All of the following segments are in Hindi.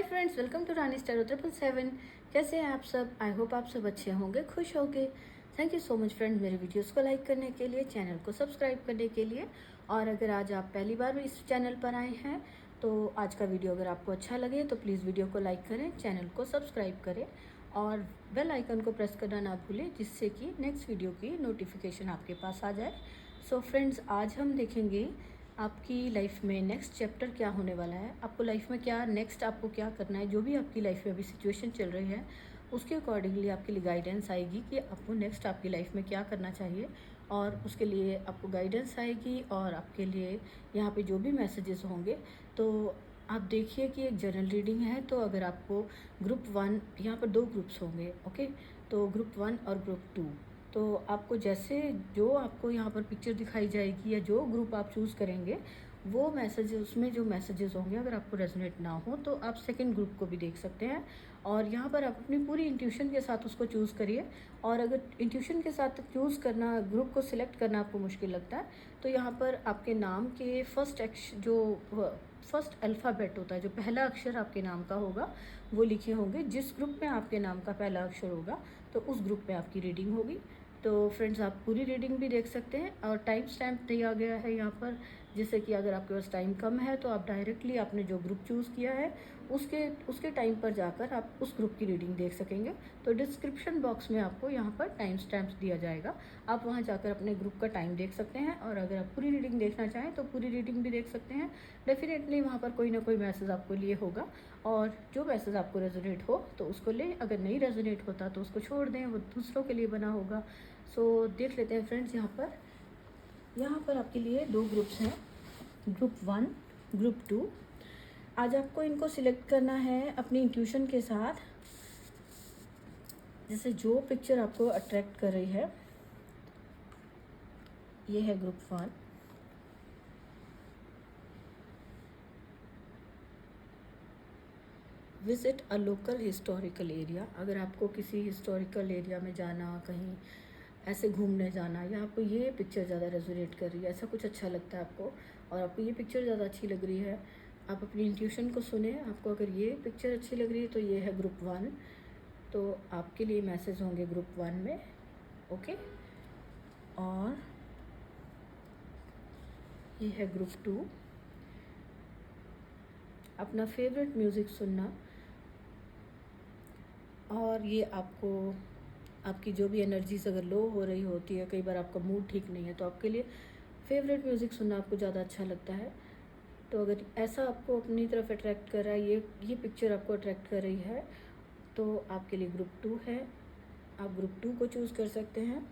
Hi friends, welcome to Rani star 777। कैसे हैं आप सब? आई होप आप सब अच्छे होंगे, खुश होंगे। Thank you so much friends मेरे वीडियोस को लाइक करने के लिए, चैनल को सब्सक्राइब करने के लिए। और अगर आज आप पहली बार इस चैनल पर आए हैं तो आज का वीडियो अगर आपको अच्छा लगे तो प्लीज़ वीडियो को लाइक करें, चैनल को सब्सक्राइब करें और बेल आइकन को प्रेस करना ना भूलें, जिससे कि नेक्स्ट वीडियो की नोटिफिकेशन आपके पास आ जाए। सो फ्रेंड्स, आज हम देखेंगे आपकी लाइफ में नेक्स्ट चैप्टर क्या होने वाला है। आपको लाइफ में क्या नेक्स्ट आपको क्या करना है, जो भी आपकी लाइफ में अभी सिचुएशन चल रही है उसके अकॉर्डिंगली आपके लिए गाइडेंस आएगी कि आपको नेक्स्ट आपकी लाइफ में क्या करना चाहिए। और उसके लिए आपको गाइडेंस आएगी और आपके लिए यहाँ पे जो भी मैसेजेस होंगे, तो आप देखिए कि एक जनरल रीडिंग है। तो अगर आपको ग्रुप 1, यहाँ पर 2 ग्रुप्स होंगे, ओके। तो ग्रुप 1 और ग्रुप 2, तो आपको जैसे जो आपको यहाँ पर पिक्चर दिखाई जाएगी या जो ग्रुप आप चूज़ करेंगे वो मैसेज, उसमें जो मैसेजेस होंगे अगर आपको रेजोनेट ना हो तो आप सेकंड ग्रुप को भी देख सकते हैं। और यहाँ पर आप अपनी पूरी इंट्यूशन के साथ उसको चूज़ करिए। और अगर इंट्यूशन के साथ चूज़ करना, ग्रुप को सिलेक्ट करना आपको मुश्किल लगता है, तो यहाँ पर आपके नाम के फर्स्ट अल्फ़ाबेट होता है, जो पहला अक्षर आपके नाम का होगा वो लिखे होंगे। जिस ग्रुप में आपके नाम का पहला अक्षर होगा तो उस ग्रुप में आपकी रीडिंग होगी। तो फ्रेंड्स, आप पूरी रीडिंग भी देख सकते हैं और टाइम स्टैम्प दिया गया है यहाँ पर, जिससे कि अगर आपके पास टाइम कम है तो आप डायरेक्टली आपने जो ग्रुप चूज़ किया है उसके टाइम पर जाकर आप उस ग्रुप की रीडिंग देख सकेंगे। तो डिस्क्रिप्शन बॉक्स में आपको यहाँ पर टाइम स्टैम्प्स दिया जाएगा, आप वहाँ जाकर अपने ग्रुप का टाइम देख सकते हैं। और अगर आप पूरी रीडिंग देखना चाहें तो पूरी रीडिंग भी देख सकते हैं। डेफिनेटली वहाँ पर कोई ना कोई मैसेज आपको लिए होगा और जो मैसेज आपको रेजोनेट हो तो उसको लें, अगर नहीं रेजोनेट होता तो उसको छोड़ दें, वो दूसरों के लिए बना होगा। सो देख लेते हैं फ्रेंड्स, यहाँ पर आपके लिए 2 ग्रुप्स हैं, ग्रुप 1, ग्रुप 2। आज आपको इनको सिलेक्ट करना है अपनी इंट्यूशन के साथ, जैसे जो पिक्चर आपको अट्रैक्ट कर रही है। ये है group 1। Visit a local historical area. अगर आपको किसी हिस्टोरिकल एरिया में जाना, कहीं ऐसे घूमने जाना, या आपको ये पिक्चर ज़्यादा रेजोनेट कर रही है, ऐसा कुछ अच्छा लगता है आपको और आपको ये पिक्चर ज़्यादा अच्छी लग रही है, आप अपनी इंट्यूशन को सुने। आपको अगर ये पिक्चर अच्छी लग रही है तो ये है ग्रुप 1, तो आपके लिए मैसेज होंगे ग्रुप 1 में, ओके। और ये है ग्रुप 2, अपना फेवरेट म्यूज़िक सुनना। और ये आपकी जो भी एनर्जीज अगर लो हो रही होती है, कई बार आपका मूड ठीक नहीं है, तो आपके लिए फेवरेट म्यूज़िक सुनना आपको ज़्यादा अच्छा लगता है। तो अगर ऐसा आपको अपनी तरफ अट्रैक्ट कर रहा है, ये पिक्चर आपको अट्रैक्ट कर रही है, तो आपके लिए ग्रुप 2 है। आप ग्रुप 2 को चूज़ कर सकते हैं।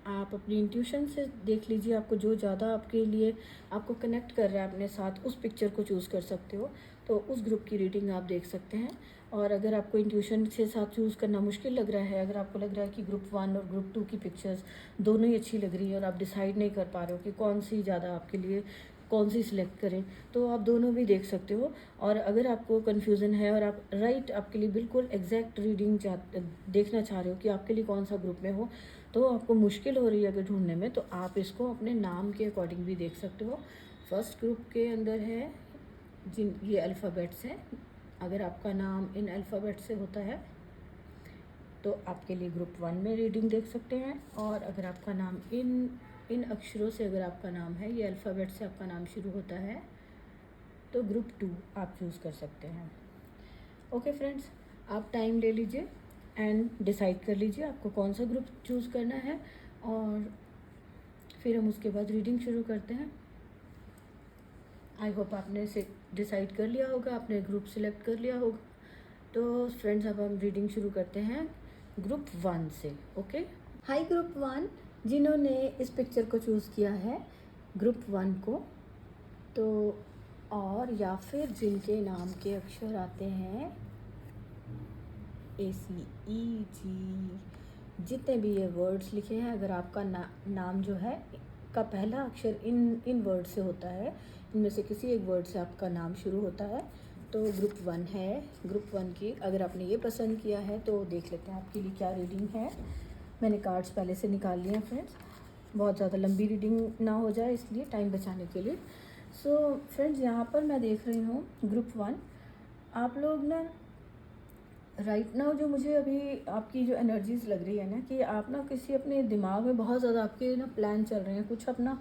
आप अपनी इंट्यूशन से देख लीजिए, आपको जो ज़्यादा आपके लिए आपको कनेक्ट कर रहा है अपने साथ, उस पिक्चर को चूज़ कर सकते हो, तो उस ग्रुप की रीडिंग आप देख सकते हैं। और अगर आपको इंट्यूशन के साथ चूज़ करना मुश्किल लग रहा है, अगर आपको लग रहा है कि ग्रुप 1 और ग्रुप 2 की पिक्चर्स दोनों ही अच्छी लग रही है और आप डिसाइड नहीं कर पा रहे हो कि कौन सी ज़्यादा आपके लिए, कौन सी सिलेक्ट करें, तो आप दोनों भी देख सकते हो। और अगर आपको कन्फ्यूज़न है और आप आपके लिए बिल्कुल एग्जैक्ट रीडिंग देखना चाह रहे हो कि आपके लिए कौन सा ग्रुप में हो, तो आपको मुश्किल हो रही है अगर ढूंढने में, तो आप इसको अपने नाम के अकॉर्डिंग भी देख सकते हो। फर्स्ट ग्रुप के अंदर है जिन ये अल्फ़ाबेट्स हैं, अगर आपका नाम इन अल्फ़ाबेट से होता है तो आपके लिए ग्रुप 1 में रीडिंग देख सकते हैं। और अगर आपका नाम इन अक्षरों से, अगर आपका नाम है, ये अल्फ़ाबेट से आपका नाम शुरू होता है, तो ग्रुप 2 आप चूज़ कर सकते हैं। ओके फ्रेंड्स, आप टाइम ले लीजिए एंड डिसाइड कर लीजिए आपको कौन सा ग्रुप चूज़ करना है, और फिर हम उसके बाद रीडिंग शुरू करते हैं। आई होप आपने इसे डिसाइड कर लिया होगा, आपने ग्रुप सिलेक्ट कर लिया होगा। तो फ्रेंड्स, अब हम रीडिंग शुरू करते हैं ग्रुप 1 से, ओके। हाय ग्रुप 1, जिन्होंने इस पिक्चर को चूज़ किया है, ग्रुप 1 को, तो और या फिर जिनके नाम के अक्षर आते हैं ACEG, जितने भी ये वर्ड्स लिखे हैं, अगर आपका नाम जो है का पहला अक्षर इन वर्ड से होता है, इनमें से किसी एक वर्ड से आपका नाम शुरू होता है, तो ग्रुप 1 है। ग्रुप 1 की अगर आपने ये पसंद किया है तो देख लेते हैं आपके लिए क्या रीडिंग है। मैंने कार्ड्स पहले से निकाल लिए हैं फ्रेंड्स, बहुत ज़्यादा लंबी रीडिंग ना हो जाए इसलिए, टाइम बचाने के लिए। सो फ्रेंड्स, यहाँ पर मैं देख रही हूँ ग्रुप 1, आप लोग ना राइट नाउ जो मुझे अभी आपकी जो एनर्जीज लग रही है ना, कि आप ना किसी अपने दिमाग में बहुत ज़्यादा आपके ना प्लान चल रहे हैं, कुछ अपना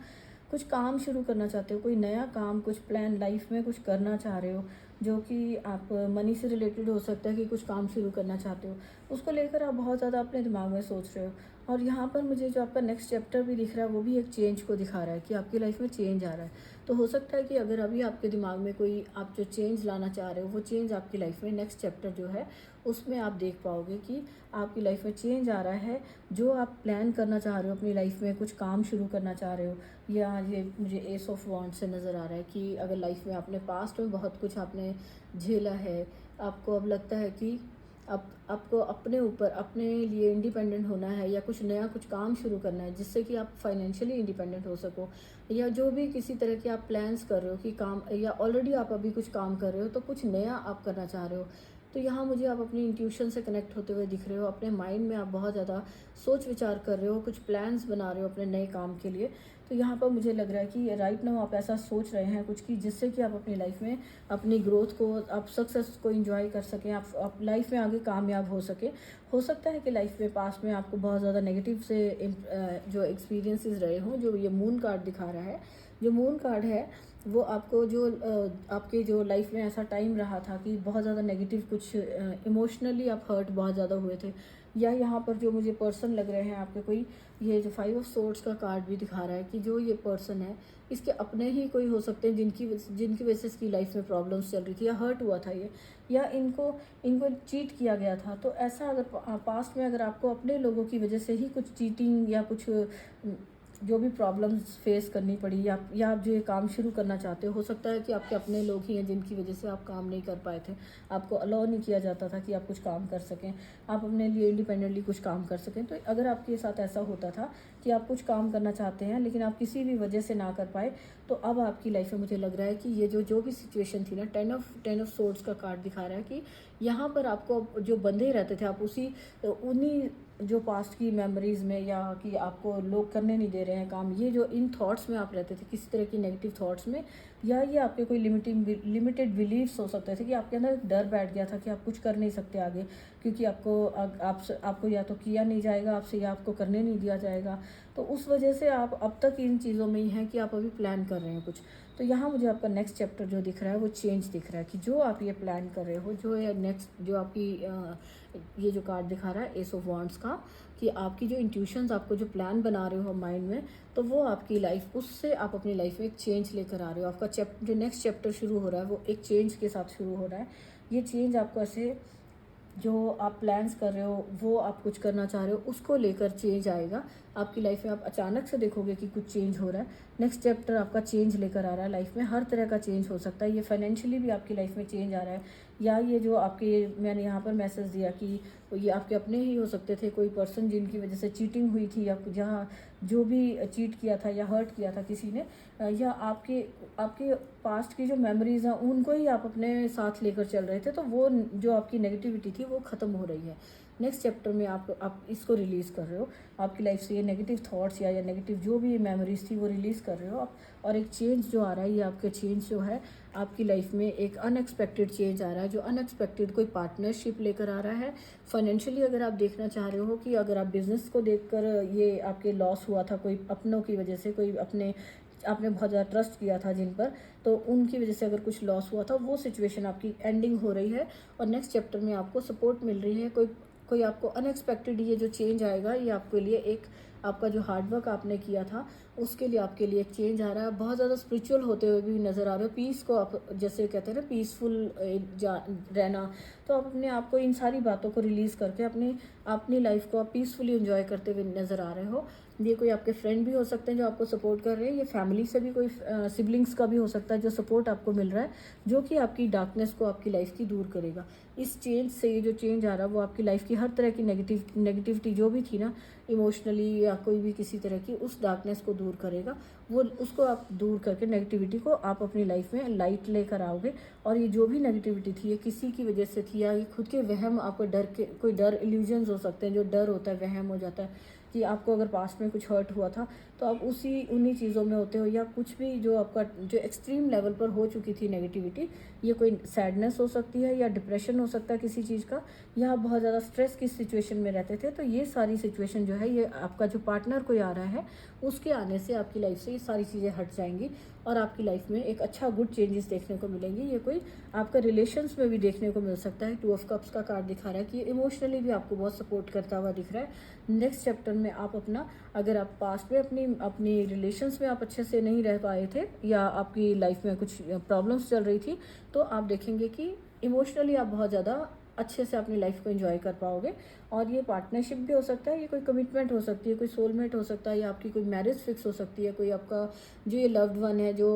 कुछ काम शुरू करना चाहते हो, कोई नया काम, कुछ प्लान लाइफ में कुछ करना चाह रहे हो, जो कि आप मनी से रिलेटेड हो सकता है कि कुछ काम शुरू करना चाहते हो, उसको लेकर आप बहुत ज़्यादा अपने दिमाग में सोच रहे हो। और यहाँ पर मुझे जो आपका नेक्स्ट चैप्टर भी दिख रहा है वो भी एक चेंज को दिखा रहा है कि आपकी लाइफ में चेंज आ रहा है। तो हो सकता है कि अगर अभी आपके दिमाग में कोई आप जो चेंज लाना चाह रहे हो, वो चेंज आपकी लाइफ में नेक्स्ट चैप्टर जो है उसमें आप देख पाओगे कि आपकी लाइफ में चेंज आ रहा है। जो आप प्लान करना चाह रहे हो अपनी लाइफ में, कुछ काम शुरू करना चाह रहे हो, या ये मुझे एस ऑफ वॉन्ड से नज़र आ रहा है कि अगर लाइफ में आपने पास्ट में बहुत कुछ आपने झेला है, आपको अब लगता है कि अब आपको अपने ऊपर अपने लिए इंडिपेंडेंट होना है, या कुछ नया कुछ काम शुरू करना है जिससे कि आप फाइनेंशियली इंडिपेंडेंट हो सको, या जो भी किसी तरह के आप प्लान्स कर रहे हो कि काम, या ऑलरेडी आप अभी कुछ काम कर रहे हो तो कुछ नया आप करना चाह रहे हो। तो यहाँ मुझे आप अपनी इंट्यूशन से कनेक्ट होते हुए दिख रहे हो, अपने माइंड में आप बहुत ज़्यादा सोच विचार कर रहे हो, कुछ प्लान्स बना रहे हो अपने नए काम के लिए। तो यहाँ पर मुझे लग रहा है कि राइट नाउ आप ऐसा सोच रहे हैं कुछ, कि जिससे कि आप अपनी लाइफ में अपनी ग्रोथ को, आप सक्सेस को एंजॉय कर सकें, आप लाइफ में आगे कामयाब हो सके। हो सकता है कि लाइफ में पास्ट में आपको बहुत ज़्यादा नेगेटिव से जो एक्सपीरियंसेस रहे हों, जो ये मून कार्ड दिखा रहा है। जो मून कार्ड है वो आपको जो आपके जो लाइफ में ऐसा टाइम रहा था कि बहुत ज़्यादा नेगेटिव कुछ इमोशनली आप हर्ट बहुत ज़्यादा हुए थे, या यहाँ पर जो मुझे पर्सन लग रहे हैं आपके, कोई ये जो 5 ऑफ सोर्ड्स का कार्ड भी दिखा रहा है कि जो ये पर्सन है इसके अपने ही कोई हो सकते हैं जिनकी वजह से इसकी लाइफ में प्रॉब्लम्स चल रही थी, या हर्ट हुआ था ये, या इनको इनको चीट किया गया था। तो ऐसा अगर पास्ट में अगर आपको अपने लोगों की वजह से ही कुछ चीटिंग या कुछ जो भी प्रॉब्लम्स फेस करनी पड़ी, या आप जो ये काम शुरू करना चाहते हो सकता है कि आपके अपने लोग ही हैं जिनकी वजह से आप काम नहीं कर पाए थे, आपको अलाउ नहीं किया जाता था कि आप कुछ काम कर सकें, आप अपने लिए इंडिपेंडेंटली कुछ काम कर सकें। तो अगर आपके साथ ऐसा होता था कि आप कुछ काम करना चाहते हैं लेकिन आप किसी भी वजह से ना कर पाए, तो अब आपकी लाइफ में मुझे लग रहा है कि ये जो भी सिचुएशन थी ना, टेन ऑफ सोर्ड्स का कार्ड दिखा रहा है कि यहाँ पर आपको जो बंधे रहते थे, आप उन्हीं जो पास्ट की मेमोरीज़ में, या कि आपको लोग करने नहीं दे रहे हैं काम, ये जो इन थॉट्स में आप रहते थे, किसी तरह की नेगेटिव थॉट्स में, या ये आपके कोई लिमिटेड बिलीव्स हो सकते थे कि आपके अंदर डर बैठ गया था कि आप कुछ कर नहीं सकते आगे, क्योंकि आपको या तो किया नहीं जाएगा आपसे, या आपको करने नहीं दिया जाएगा। तो उस वजह से आप अब तक इन चीज़ों में ही हैं कि आप अभी प्लान कर रहे हैं कुछ। तो यहाँ मुझे आपका नेक्स्ट चैप्टर जो दिख रहा है वो चेंज दिख रहा है, कि जो आप ये प्लान कर रहे हो, जो ये नेक्स्ट जो आपकी ये जो कार्ड दिखा रहा है एस ऑफ वॉन्ड्स का, कि आपकी जो इंट्यूशंस, आपको जो प्लान बना रहे हो माइंड में, तो वो आपकी लाइफ, उससे आप अपनी लाइफ में एक चेंज लेकर आ रहे हो। आपका जो नेक्स्ट चैप्टर शुरू हो रहा है वो एक चेंज के साथ शुरू हो रहा है। ये चेंज आपको ऐसे, जो आप प्लान्स कर रहे हो, वो आप कुछ करना चाह रहे हो, उसको लेकर चेंज आएगा आपकी लाइफ में। आप अचानक से देखोगे कि कुछ चेंज हो रहा है। नेक्स्ट चैप्टर आपका चेंज लेकर आ रहा है लाइफ में, हर तरह का चेंज हो सकता है। ये फाइनेंशियली भी आपकी लाइफ में चेंज आ रहा है, या ये जो आपके, मैंने यहाँ पर मैसेज दिया कि ये आपके अपने ही हो सकते थे, कोई पर्सन जिनकी वजह से चीटिंग हुई थी, या जहाँ जो भी चीट किया था या हर्ट किया था किसी ने, या आपके आपके पास्ट की जो मेमोरीज़ हैं उनको ही आप अपने साथ लेकर चल रहे थे, तो वो जो आपकी नेगेटिविटी थी वो ख़त्म हो रही है। नेक्स्ट चैप्टर में आप इसको रिलीज़ कर रहे हो, आपकी लाइफ से ये नेगेटिव थॉट्स या नेगेटिव जो भी मेमोरीज थी वो रिलीज़ कर रहे हो आप। और एक चेंज जो आ रहा है, ये आपके चेंज जो है आपकी लाइफ में एक अनएक्सपेक्टेड चेंज आ रहा है, जो अनएक्सपेक्टेड कोई पार्टनरशिप लेकर आ रहा है। फाइनेंशियली अगर आप देखना चाह रहे हो, कि अगर आप बिज़नेस को देखकर ये आपके लॉस हुआ था कोई अपनों की वजह से, कोई आपने बहुत ज़्यादा ट्रस्ट किया था जिन पर, तो उनकी वजह से अगर कुछ लॉस हुआ था, वो सिचुएशन आपकी एंडिंग हो रही है। और नेक्स्ट चैप्टर में आपको सपोर्ट मिल रही है, कोई आपको अनएक्सपेक्टेड ये जो चेंज आएगा, ये आपके लिए एक, आपका जो हार्डवर्क आपने किया था उसके लिए आपके लिए एक चेंज आ रहा है। बहुत ज़्यादा स्पिरिचुअल होते हुए भी नज़र आ रहे हो, पीस को आप जैसे कहते हैं ना, पीसफुल रहना। तो आप अपने आप को इन सारी बातों को रिलीज़ करके अपनी लाइफ को आप पीसफुली एंजॉय करते हुए नज़र आ रहे हो। ये कोई आपके फ्रेंड भी हो सकते हैं जो आपको सपोर्ट कर रहे हैं, ये फैमिली से भी कोई सिबलिंग्स का भी हो सकता है जो सपोर्ट आपको मिल रहा है, जो कि आपकी डार्कनेस को आपकी लाइफ की दूर करेगा। इस चेंज से, ये जो चेंज आ रहा है वो आपकी लाइफ की हर तरह की नेगेटिविटी जो भी थी ना, इमोशनली या कोई भी किसी तरह की, उस डार्कनेस को दूर करेगा। वो उसको आप दूर करके नेगेटिविटी को आप अपनी लाइफ में लाइट लेकर आओगे। और ये जो भी नेगेटिविटी थी, ये किसी की वजह से थी, या ये खुद के वहम, आपको कोई डर इल्यूजन्स हो सकते हैं, जो डर होता है वहम हो जाता है, कि आपको अगर पास्ट में कुछ हर्ट हुआ था, तो तो आप उन्हीं चीज़ों में होते हो, या कुछ भी जो आपका जो एक्सट्रीम लेवल पर हो चुकी थी नेगेटिविटी, ये कोई सैडनेस हो सकती है या डिप्रेशन हो सकता है किसी चीज़ का, या आप बहुत ज़्यादा स्ट्रेस की सिचुएशन में रहते थे, तो ये सारी सिचुएशन जो है, ये आपका जो पार्टनर कोई आ रहा है उसके आने से आपकी लाइफ से ये सारी चीज़ें हट जाएंगी और आपकी लाइफ में एक अच्छा गुड चेंजेस देखने को मिलेंगे। ये कोई आपका रिलेशंस में भी देखने को मिल सकता है। 2 ऑफ कप्स का कार्ड दिखा रहा है कि इमोशनली भी आपको बहुत सपोर्ट करता हुआ दिख रहा है। नेक्स्ट चैप्टर में आप अपना, अगर आप पास्ट में अपनी रिलेशंस में आप अच्छे से नहीं रह पाए थे या आपकी लाइफ में कुछ प्रॉब्लम्स चल रही थी, तो आप देखेंगे कि इमोशनली आप बहुत ज़्यादा अच्छे से अपनी लाइफ को एंजॉय कर पाओगे। और ये पार्टनरशिप भी हो सकता है, ये कोई कमिटमेंट हो सकती है, कोई सोलमेट हो सकता है, या आपकी कोई मैरिज फिक्स हो सकती है, कोई आपका जो ये लव्ड वन है जो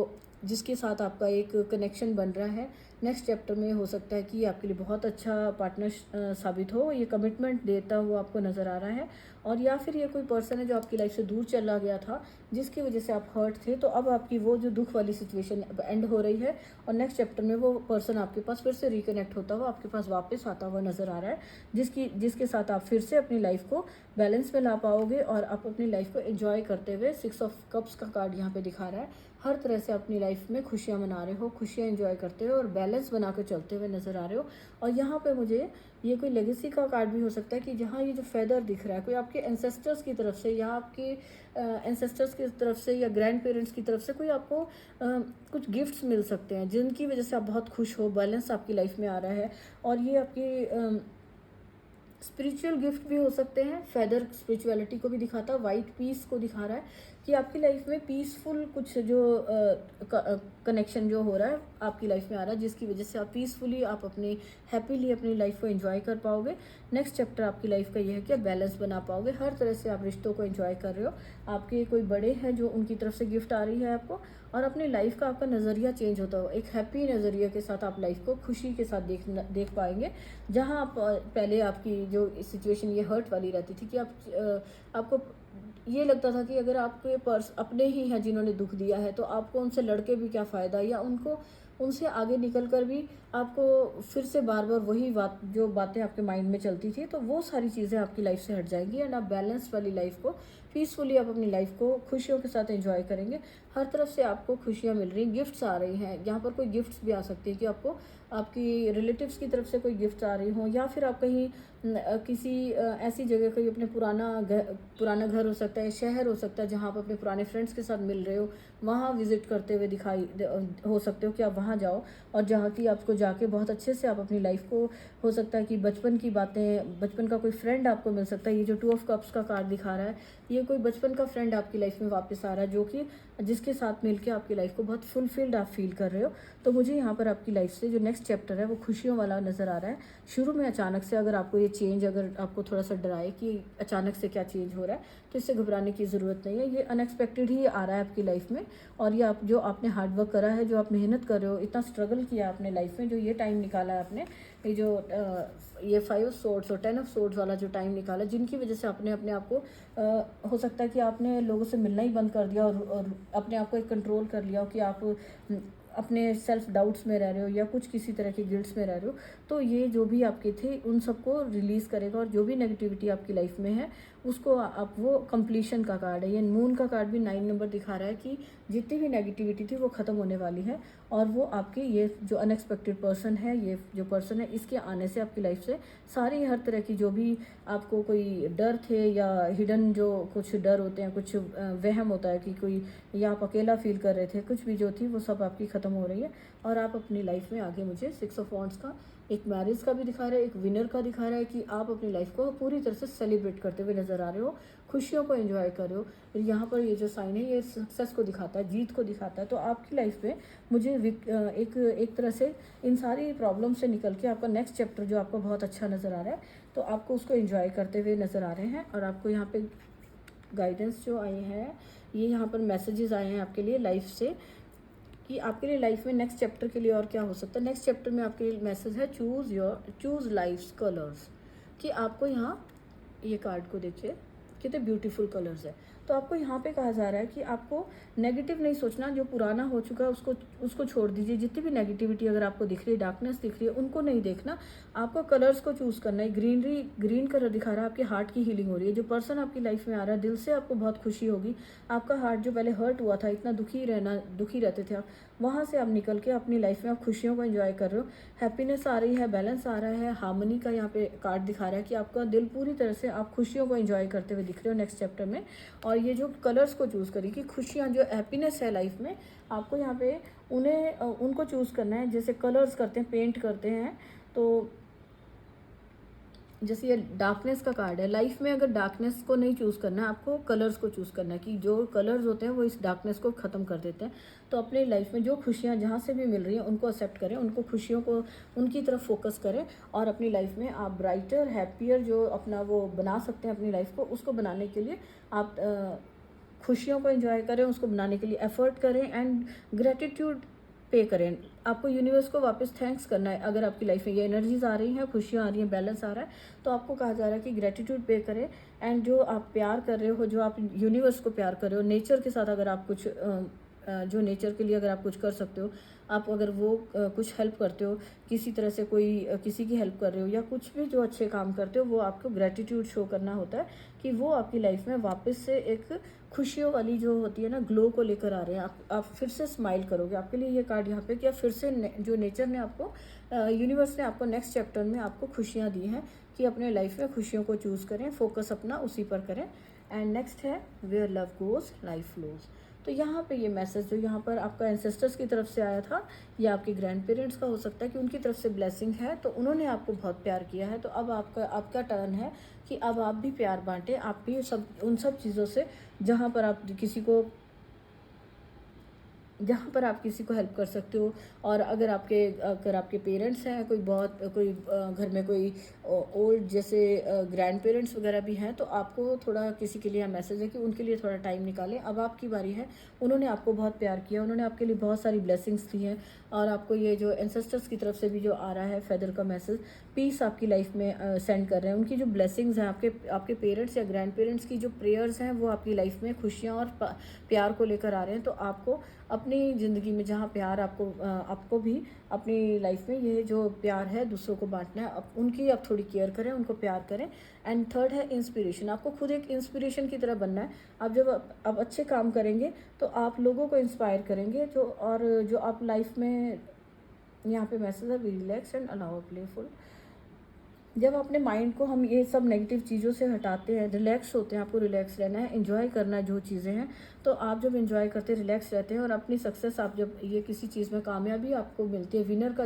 जिसके साथ आपका एक कनेक्शन बन रहा है। नेक्स्ट चैप्टर में हो सकता है कि आपके लिए बहुत अच्छा पार्टनर साबित हो, ये कमिटमेंट देता हुआ आपको नज़र आ रहा है। और या फिर ये कोई पर्सन है जो आपकी लाइफ से दूर चला गया था, जिसकी वजह से आप हर्ट थे, तो अब आपकी वो जो दुख वाली सिचुएशन एंड हो रही है और नेक्स्ट चैप्टर में वो पर्सन आपके पास फिर से रिकनेक्ट होता हुआ आपके पास वापस आता हुआ नज़र आ रहा है, जिसके साथ आप फिर से अपनी लाइफ को बैलेंस में ला पाओगे और आप अपनी लाइफ को एंजॉय करते हुए। 6 ऑफ कप्स का कार्ड यहाँ पे दिखा रहा है, हर तरह से अपनी लाइफ में खुशियाँ मना रहे हो, खुशियाँ एंजॉय करते हो और बैलेंस बना कर चलते हुए नज़र आ रहे हो। और यहाँ पे मुझे ये कोई लेगेसी का कार्ड भी हो सकता है कि जहाँ ये जो फेदर दिख रहा है, कोई आपके एंसेस्टर्स की तरफ से या आपके एंसेस्टर्स की तरफ से या ग्रैंड पेरेंट्स की तरफ से कोई आपको कुछ गिफ्ट्स मिल सकते हैं, जिनकी वजह से आप बहुत खुश हो, बैलेंस आपकी लाइफ में आ रहा है। और ये आपकी स्पिरिचुअल गिफ्ट भी हो सकते हैं। फेदर स्पिरिचुअलिटी को भी दिखाता है, वाइट पीस को दिखा रहा है कि आपकी लाइफ में पीसफुल कुछ जो कनेक्शन जो हो रहा है आपकी लाइफ में आ रहा है, जिसकी वजह से आप पीसफुली आप अपनी हैप्पीली अपनी लाइफ को एंजॉय कर पाओगे। नेक्स्ट चैप्टर आपकी लाइफ का ये है कि आप बैलेंस बना पाओगे, हर तरह से आप रिश्तों को एंजॉय कर रहे हो, आपके कोई बड़े हैं जो उनकी तरफ से गिफ्ट आ रही है आपको, और अपनी लाइफ का आपका नज़रिया चेंज होता हो, एक हैप्पी नज़रिया के साथ आप लाइफ को खुशी के साथ देख पाएंगे। जहाँ आप पहले आपकी जो सिचुएशन ये हर्ट वाली रहती थी कि आपको ये लगता था कि अगर आपके पर्स अपने ही हैं जिन्होंने दुख दिया है, तो आपको उनसे लड़के भी क्या फ़ायदा, या उनसे आगे निकल कर भी आपको फिर से बार बार वही जो बातें आपके माइंड में चलती थी, तो वो सारी चीज़ें आपकी लाइफ से हट जाएंगी एंड आप बैलेंस वाली लाइफ को पीसफुली आप अपनी लाइफ को खुशियों के साथ एंजॉय करेंगे। हर तरफ से आपको खुशियाँ मिल रही हैं, गिफ्ट्स आ रही हैं, यहाँ पर कोई गिफ्ट्स भी आ सकती है कि आपको आपकी रिलेटिव्स की तरफ से कोई गिफ्ट आ रही हो, या फिर आप कहीं किसी ऐसी जगह कोई अपने पुराना घर हो सकता है, शहर हो सकता है जहाँ आप अपने पुराने फ्रेंड्स के साथ मिल रहे हो, वहाँ विजिट करते हुए हो सकते हो कि आप वहाँ जाओ और जहाँ की आपको जाके बहुत अच्छे से आप अपनी लाइफ को, हो सकता है कि बचपन की बातें, बचपन का कोई फ्रेंड आपको मिल सकता है। ये जो 2 ऑफ कप्स का कार्ड दिखा रहा है, ये कोई बचपन का फ्रेंड आपकी लाइफ में वापस आ रहा है, जो कि जिसके साथ मिलके आपकी लाइफ को बहुत फुलफिल्ड आप फील कर रहे हो। तो मुझे यहाँ पर आपकी लाइफ से जो नेक्स्ट चैप्टर है वो खुशियों वाला नज़र आ रहा है। शुरू में अचानक से अगर आपको ये चेंज, अगर आपको थोड़ा सा डराए कि अचानक से क्या चेंज हो रहा है, तो इससे घबराने की ज़रूरत नहीं है, ये अनएक्सपेक्टेड ही आ रहा है आपकी लाइफ में। और ये आप जो आपने हार्डवर्क करा है, जो आप मेहनत कर रहे हो, इतना स्ट्रगल किया आपने लाइफ में, जो ये टाइम निकाला है आपने, ये जो ये 5 ऑफ सोर्ड्स और 10 ऑफ सोर्ड्स वाला जो टाइम निकाला, जिनकी वजह से आपने अपने आप को हो सकता है कि आपने लोगों से मिलना ही बंद कर दिया और अपने आप को एक कंट्रोल कर लिया हो कि आप अपने सेल्फ डाउट्स में रह रहे हो या कुछ किसी तरह के गिल्ट्स में रह रहे हो। तो ये जो भी आपके थे उन सबको रिलीज़ करेगा, और जो भी नेगेटिविटी आपकी लाइफ में है उसको आप, वो कंप्लीशन का कार्ड है। ये मून का कार्ड भी 9 नंबर दिखा रहा है कि जितनी भी नेगेटिविटी थी वो ख़त्म होने वाली है, और वो आपकी ये जो अनएक्सपेक्टेड पर्सन है, ये जो पर्सन है, इसके आने से आपकी लाइफ से सारी हर तरह की जो भी आपको कोई डर थे या हिडन जो कुछ डर होते हैं, कुछ वहम होता है कि कोई, या आप अकेला फील कर रहे थे, कुछ भी जो थी वो सब आपकी ख़त्म हो रही है और आप अपनी लाइफ में आगे, मुझे 6 ऑफ वॉन्ड्स का, एक मैरिज का भी दिखा रहा है, एक विनर का दिखा रहा है कि आप अपनी लाइफ को पूरी तरह से सेलिब्रेट करते हुए नज़र आ रहे हो, खुशियों को एंजॉय कर रहे हो। फिर यहाँ पर ये जो साइन है ये सक्सेस को दिखाता है, जीत को दिखाता है। तो आपकी लाइफ में मुझे एक तरह से इन सारी प्रॉब्लम से निकल के आपका नेक्स्ट चैप्टर जो आपको बहुत अच्छा नज़र आ रहा है, तो आपको उसको एंजॉय करते हुए नज़र आ रहे हैं। और आपको यहाँ पे गाइडेंस जो आए हैं, ये यहाँ पर मैसेजेस आए हैं आपके लिए लाइफ से कि आपके लिए लाइफ में नेक्स्ट चैप्टर के लिए और क्या हो सकता है। नेक्स्ट चैप्टर में आपके लिए मैसेज है चूज़ लाइफ्स कलर्स, कि आपको यहाँ ये कार्ड को देखिए कितने ब्यूटीफुल कलर्स है। तो आपको यहाँ पे कहा जा रहा है कि आपको नेगेटिव नहीं सोचना, जो पुराना हो चुका है उसको उसको छोड़ दीजिए। जितनी भी नेगेटिविटी अगर आपको दिख रही है, डार्कनेस दिख रही है, उनको नहीं देखना। आपको कलर्स को चूज़ करना है। ग्रीन कलर दिखा रहा है, आपके हार्ट की हीलिंग हो रही है। जो पर्सन आपकी लाइफ में आ रहा है, दिल से आपको बहुत खुशी होगी। आपका हार्ट जो पहले हर्ट हुआ था, इतना दुखी रहते थे आप, वहाँ से आप निकल के अपनी लाइफ में आप खुशियों को एंजॉय कर रहे हो। हैप्पीनेस आ रही है, बैलेंस आ रहा है, हार्मनी का यहाँ पे कार्ड दिखा रहा है कि आपका दिल पूरी तरह से आप खुशियों को एंजॉय करते हुए दिख रहे हो नेक्स्ट चैप्टर में। और ये जो कलर्स को चूज़ करी कि खुशियाँ, जो हैप्पीनेस है लाइफ में, आपको यहाँ पे उनको चूज़ करना है। जैसे कलर्स करते हैं, पेंट करते हैं, तो जैसे ये डार्कनेस का कार्ड है। लाइफ में अगर डार्कनेस को नहीं चूज़ करना है, आपको कलर्स को चूज़ करना है कि जो कलर्स होते हैं वो इस डार्कनेस को ख़त्म कर देते हैं। तो अपनी लाइफ में जो खुशियाँ जहाँ से भी मिल रही हैं उनको एक्सेप्ट करें, उनको खुशियों को उनकी तरफ फोकस करें, और अपनी लाइफ में आप ब्राइटर हैप्पियर जो अपना वो बना सकते हैं अपनी लाइफ को, उसको बनाने के लिए आप खुशियों को एंजॉय करें, उसको बनाने के लिए एफर्ट करें एंड ग्रेटिट्यूड पे करें। आपको यूनिवर्स को वापस थैंक्स करना है। अगर आपकी लाइफ में ये एनर्जीज आ रही हैं, खुशियाँ आ रही हैं, बैलेंस आ रहा है, तो आपको कहा जा रहा है कि ग्रेटिट्यूड पे करें। एंड जो आप प्यार कर रहे हो, जो आप यूनिवर्स को प्यार कर रहे हो, नेचर के साथ अगर आप कुछ जो नेचर के लिए अगर आप कुछ कर सकते हो, आप अगर वो कुछ हेल्प करते हो, किसी तरह से किसी की हेल्प कर रहे हो, या कुछ भी जो अच्छे काम करते हो, वो आपको ग्रेटिट्यूड शो करना होता है कि वो आपकी लाइफ में वापस से एक खुशियों वाली जो होती है ना, ग्लो को लेकर आ रहे हैं। आप फिर से स्माइल करोगे। आपके लिए ये कार्ड यहाँ पे कि आप फिर से जो नेचर ने आपको, यूनिवर्स ने आपको नेक्स्ट चैप्टर में आपको खुशियाँ दी हैं कि अपने लाइफ में खुशियों को चूज़ करें, फोकस अपना उसी पर करें। एंड नेक्स्ट है where love goes life flows. तो यहाँ पे ये मैसेज जो यहाँ पर आपका एंसेस्टर्स की तरफ से आया था, या आपके ग्रैंड पेरेंट्स का हो सकता है कि उनकी तरफ से ब्लेसिंग है, तो उन्होंने आपको बहुत प्यार किया है। तो अब आपका टर्न है कि अब आप भी प्यार बांटें, आप भी उन सब चीज़ों से जहाँ पर आप आप किसी को हेल्प कर सकते हो। और अगर आपके पेरेंट्स हैं, घर में कोई ओल्ड जैसे ग्रैंड पेरेंट्स वगैरह भी हैं, तो आपको थोड़ा किसी के लिए मैसेज है कि उनके लिए थोड़ा टाइम निकालें। अब आपकी बारी है। उन्होंने आपको बहुत प्यार किया, उन्होंने आपके लिए बहुत सारी ब्लेसिंग्स दी हैं, और आपको ये जो एंसेस्टर्स की तरफ से भी जो आ रहा है फेदर का मैसेज, पीस आपकी लाइफ में सेंड कर रहे हैं। उनकी जो ब्लेसिंग्स हैं, आपके पेरेंट्स या ग्रैंड पेरेंट्स की जो प्रेयर्स हैं, वो आपकी लाइफ में खुशियाँ और प्यार को लेकर आ रहे हैं। तो आपको अपनी ज़िंदगी में जहाँ प्यार आपको भी अपनी लाइफ में ये जो प्यार है दूसरों को बांटना है, उनकी आप थोड़ी केयर करें, उनको प्यार करें। एंड थर्ड है इंस्पिरेशन। आपको खुद एक इंस्पिरेशन की तरह बनना है। आप जब आप अच्छे काम करेंगे तो आप लोगों को इंस्पायर करेंगे। जो आप लाइफ में, यहाँ पे मैसेज है, we relax and allow playful. जब अपने माइंड को हम ये सब नेगेटिव चीज़ों से हटाते हैं, रिलैक्स होते हैं, आपको रिलैक्स रहना है, एंजॉय करना है जो चीज़ें हैं। तो आप जब एंजॉय करते हैं, रिलैक्स रहते हैं, और अपनी सक्सेस, आप जब ये किसी चीज़ में कामयाबी आपको मिलती है, विनर का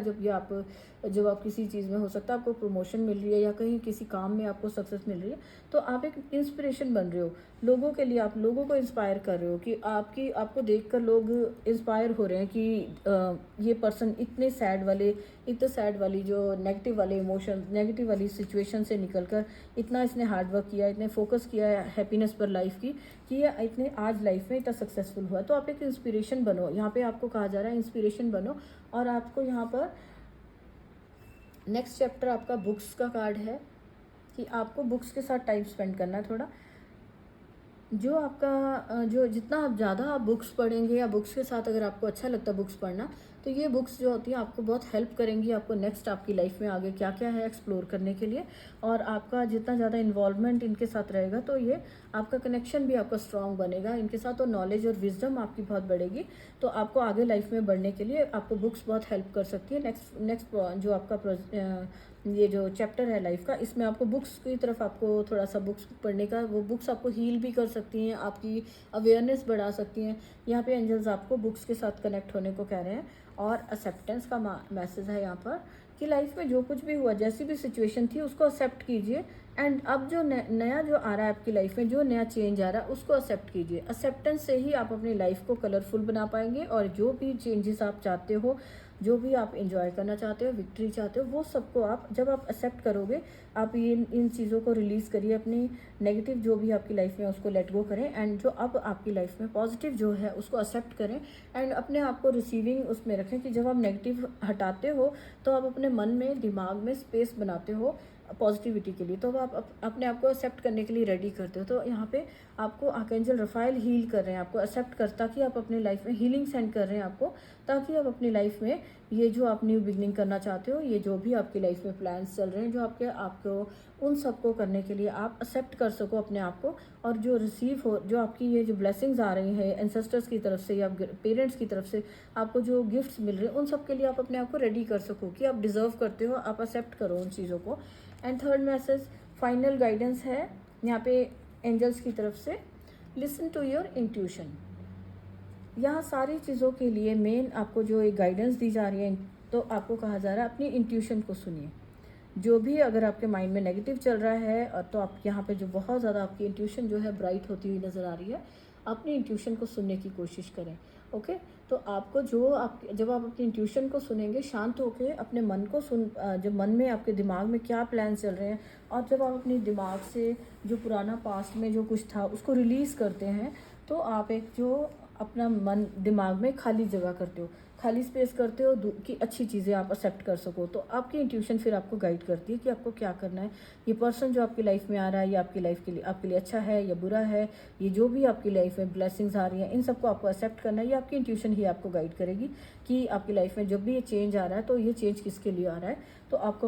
जब आप किसी चीज़ में, हो सकता है आपको प्रमोशन मिल रही है या कहीं किसी काम में आपको सक्सेस मिल रही है, तो आप एक इंस्पिरेशन बन रहे हो लोगों के लिए। आप लोगों को इंस्पायर कर रहे हो कि आपको देखकर लोग इंस्पायर हो रहे हैं कि ये पर्सन इतने सैड वाली जो नेगेटिव वाले इमोशन, नेगेटिव वाली सिचुएशन से निकलकर इतना इसने हार्ड वर्क किया, इतने फोकस किया है हैप्पीनेस पर लाइफ की, कि ये इतने आज लाइफ में इतना सक्सेसफुल हुआ। तो आप एक इंस्पिरेशन बनो। यहाँ पे आपको कहा जा रहा है इंस्पिरेशन बनो। और आपको यहाँ पर नेक्स्ट चैप्टर आपका बुक्स का कार्ड है कि आपको बुक्स के साथ टाइम स्पेंड करना है थोड़ा। जो आपका जो जितना आप ज़्यादा आप बुक्स पढ़ेंगे, या बुक्स के साथ अगर आपको अच्छा लगता है बुक्स पढ़ना, तो ये बुक्स जो होती हैं आपको बहुत हेल्प करेंगी, आपको नेक्स्ट आपकी लाइफ में आगे क्या क्या है एक्सप्लोर करने के लिए। और आपका जितना ज़्यादा इन्वॉल्वमेंट इनके साथ रहेगा, तो ये आपका कनेक्शन भी आपका स्ट्रॉन्ग बनेगा इनके साथ, और नॉलेज और विजडम आपकी बहुत बढ़ेगी। तो आपको आगे लाइफ में बढ़ने के लिए आपको बुक्स बहुत हेल्प कर सकती है। नेक्स्ट जो आपका ये जो चैप्टर है लाइफ का, इसमें आपको बुक्स की तरफ आपको थोड़ा सा बुक्स पढ़ने का, वो बुक्स आपको हील भी कर सकती हैं, आपकी अवेयरनेस बढ़ा सकती हैं। यहाँ पे एंजल्स आपको बुक्स के साथ कनेक्ट होने को कह रहे हैं। और एक्सेप्टेंस का मैसेज है यहाँ पर कि लाइफ में जो कुछ भी हुआ, जैसी भी सिचुएशन थी, उसको एक्सेप्ट कीजिए। एंड अब जो नया जो आ रहा है आपकी लाइफ में, जो नया चेंज आ रहा है, उसको एक्सेप्ट कीजिए। एक्सेप्टेंस से ही आप अपनी लाइफ को कलरफुल बना पाएंगे, और जो भी चेंजेस आप चाहते हो, जो भी आप एंजॉय करना चाहते हो, विक्ट्री चाहते हो, वो सबको आप जब आप एक्सेप्ट करोगे, आप ये इन चीज़ों को रिलीज़ करिए। अपनी नेगेटिव जो भी आपकी लाइफ में उसको लेट गो करें, एंड जो अब आपकी लाइफ में पॉजिटिव जो है उसको एक्सेप्ट करें। एंड अपने आप को रिसीविंग उसमें रखें कि जब आप नेगेटिव हटाते हो, तो आप अपने मन में, दिमाग में स्पेस बनाते हो पॉजिटिविटी के लिए, तो अब आप अपने आप को एक्सेप्ट करने के लिए रेडी करते हो। तो यहाँ पे आपको आर्कएंजल रफाइल हील कर रहे हैं, आपको एक्सेप्ट कर, ताकि आप अपने लाइफ में हीलिंग सेंड कर रहे हैं आपको, ताकि आप अपनी लाइफ में ये जो आप न्यू बिगनिंग करना चाहते हो, ये जो भी आपकी लाइफ में प्लान्स चल रहे हैं जो आपको उन सबको करने के लिए आप एक्सेप्ट कर सको अपने आप को, और जो रिसीव हो, जो आपकी ये जो ब्लेसिंग्स आ रही हैं एंसेस्टर्स की तरफ से या पेरेंट्स की तरफ से आपको जो गिफ्ट्स मिल रहे हैं, उन सब के लिए आप अपने आप को रेडी कर सको कि आप डिज़र्व करते हो, आप एक्सेप्ट करो उन चीज़ों को। And third message final guidance है यहाँ पे एंजल्स की तरफ से, लिसन टू योर इंट्यूशन। यहाँ सारी चीज़ों के लिए मेन आपको जो एक गाइडेंस दी जा रही है, तो आपको कहा जा रहा है अपनी इंट्यूशन को सुनिए। जो भी अगर आपके माइंड में नेगेटिव चल रहा है, तो आप यहाँ पे जो बहुत ज़्यादा आपकी इंट्यूशन जो है ब्राइट होती हुई नज़र आ रही है, अपनी इंट्यूशन को सुनने की कोशिश करें। ओके, तो आपको जब आप अपनी इंट्यूशन को सुनेंगे शांत होकर, अपने मन को जब मन में आपके दिमाग में क्या प्लान चल रहे हैं, और जब आप अपने दिमाग से जो पुराना पास्ट में जो कुछ था उसको रिलीज़ करते हैं, तो आप एक जो अपना मन दिमाग में खाली जगह करते हो, खाली स्पेस करते हो कि अच्छी चीज़ें आप एक्सेप्ट कर सको। तो आपकी इंट्यूशन फिर आपको गाइड करती है कि आपको क्या करना है। ये पर्सन जो आपकी लाइफ में आ रहा है, ये आपकी लाइफ के लिए आपके लिए अच्छा है या बुरा है, ये जो भी आपकी लाइफ में ब्लेसिंग्स आ रही हैं, इन सबको आपको एक्सेप्ट करना है। ये आपकी इंट्यूशन ही आपको गाइड करेगी कि आपकी लाइफ में जब भी ये चेंज आ रहा है, तो ये चेंज किसके लिए आ रहा है। तो आपको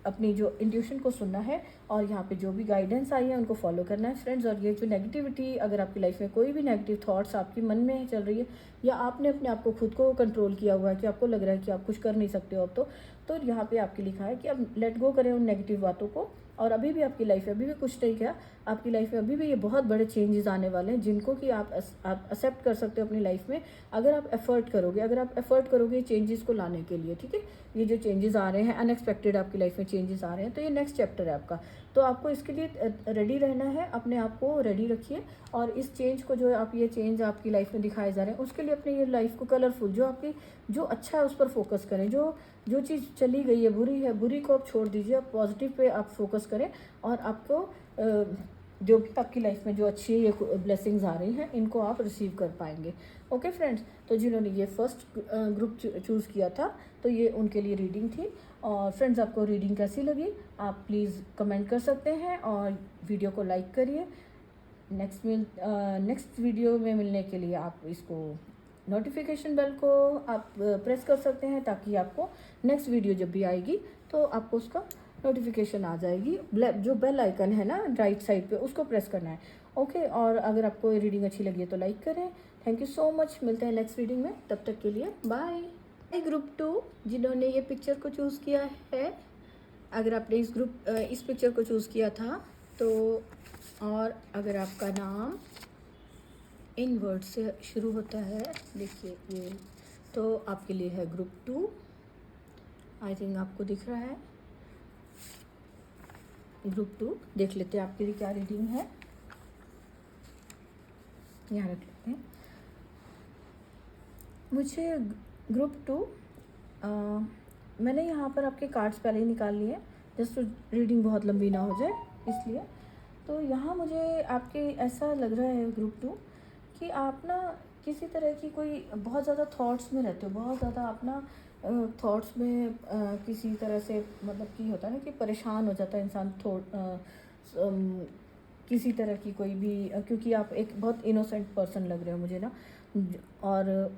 अपनी जो इंट्यूशन को सुनना है, और यहाँ पे जो भी गाइडेंस आई है उनको फॉलो करना है फ्रेंड्स। और ये जो नेगेटिविटी, अगर आपकी लाइफ में कोई भी नेगेटिव थॉट्स आपके मन में चल रही है, या आपने अपने आप को खुद को कंट्रोल किया हुआ है कि आपको लग रहा है कि आप कुछ कर नहीं सकते हो अब, तो यहाँ पे आपके लिखा है कि अब लेट गो करें उन नेगेटिव बातों को। और अभी भी आपकी लाइफ में अभी भी कुछ नहीं किया, आपकी लाइफ में अभी भी ये बहुत बड़े चेंजेस आने वाले हैं, जिनको कि आप एक्सेप्ट कर सकते हो अपनी लाइफ में, अगर आप एफर्ट करोगे चेंजेस को लाने के लिए। ठीक है, ये जो चेंजेस आ रहे हैं अनएक्सपेक्टेड आपकी लाइफ में चेंजेस आ रहे हैं, तो ये नेक्स्ट चैप्टर है आपका। तो आपको इसके लिए रेडी रहना है, अपने आप को रेडी रखिए। और इस चेंज को ये चेंज आपकी लाइफ में दिखाए जा रहे हैं, उसके लिए अपनी ये लाइफ को कलरफुल, जो अच्छा है उस पर फोकस करें। जो चीज़ चली गई है, बुरी को आप छोड़ दीजिए, आप पॉजिटिव पे आप फोकस करें, और आपको जो भी आपकी लाइफ में जो अच्छी ये ब्लेसिंग्स आ रही हैं, इनको आप रिसीव कर पाएंगे। ओके फ्रेंड्स, तो जिन्होंने ये फर्स्ट ग्रुप चूज़ किया था, तो ये उनके लिए रीडिंग थी। और फ्रेंड्स, आपको रीडिंग कैसी लगी आप प्लीज़ कमेंट कर सकते हैं, और वीडियो को लाइक करिए। नेक्स्ट वीडियो में मिलने के लिए आप इसको नोटिफिकेशन बेल को आप प्रेस कर सकते हैं, ताकि आपको नेक्स्ट वीडियो जब भी आएगी तो आपको उसका नोटिफिकेशन आ जाएगी। जो बेल आइकन है ना राइट साइड पे, उसको प्रेस करना है। ओके, और अगर आपको ये रीडिंग अच्छी लगी है तो लाइक करें। थैंक यू सो मच, मिलते हैं नेक्स्ट रीडिंग में, तब तक के लिए बाय। ग्रुप 2 जिन्होंने ये पिक्चर को चूज़ किया है, अगर आपने इस पिक्चर को चूज़ किया था, तो और अगर आपका नाम इन वर्ड से शुरू होता है, देखिए ये, तो आपके लिए है ग्रुप 2। आई थिंक आपको दिख रहा है ग्रुप 2। देख लेते हैं आपके लिए क्या रीडिंग है, यहाँ रख लेते हैं। मुझे ग्रुप 2, मैंने यहाँ पर आपके कार्ड्स पहले ही निकाल लिए, जस्ट रीडिंग बहुत लंबी ना हो जाए इसलिए। तो यहाँ मुझे आपके ऐसा लग रहा है ग्रुप 2 कि आप ना किसी तरह की कोई बहुत ज़्यादा थॉट्स में रहते हो, बहुत ज़्यादा आप ना थॉट्स में किसी तरह से, मतलब कि होता है ना कि परेशान हो जाता है इंसान किसी तरह की कोई भी, क्योंकि आप एक बहुत इनोसेंट पर्सन लग रहे हो मुझे ना, और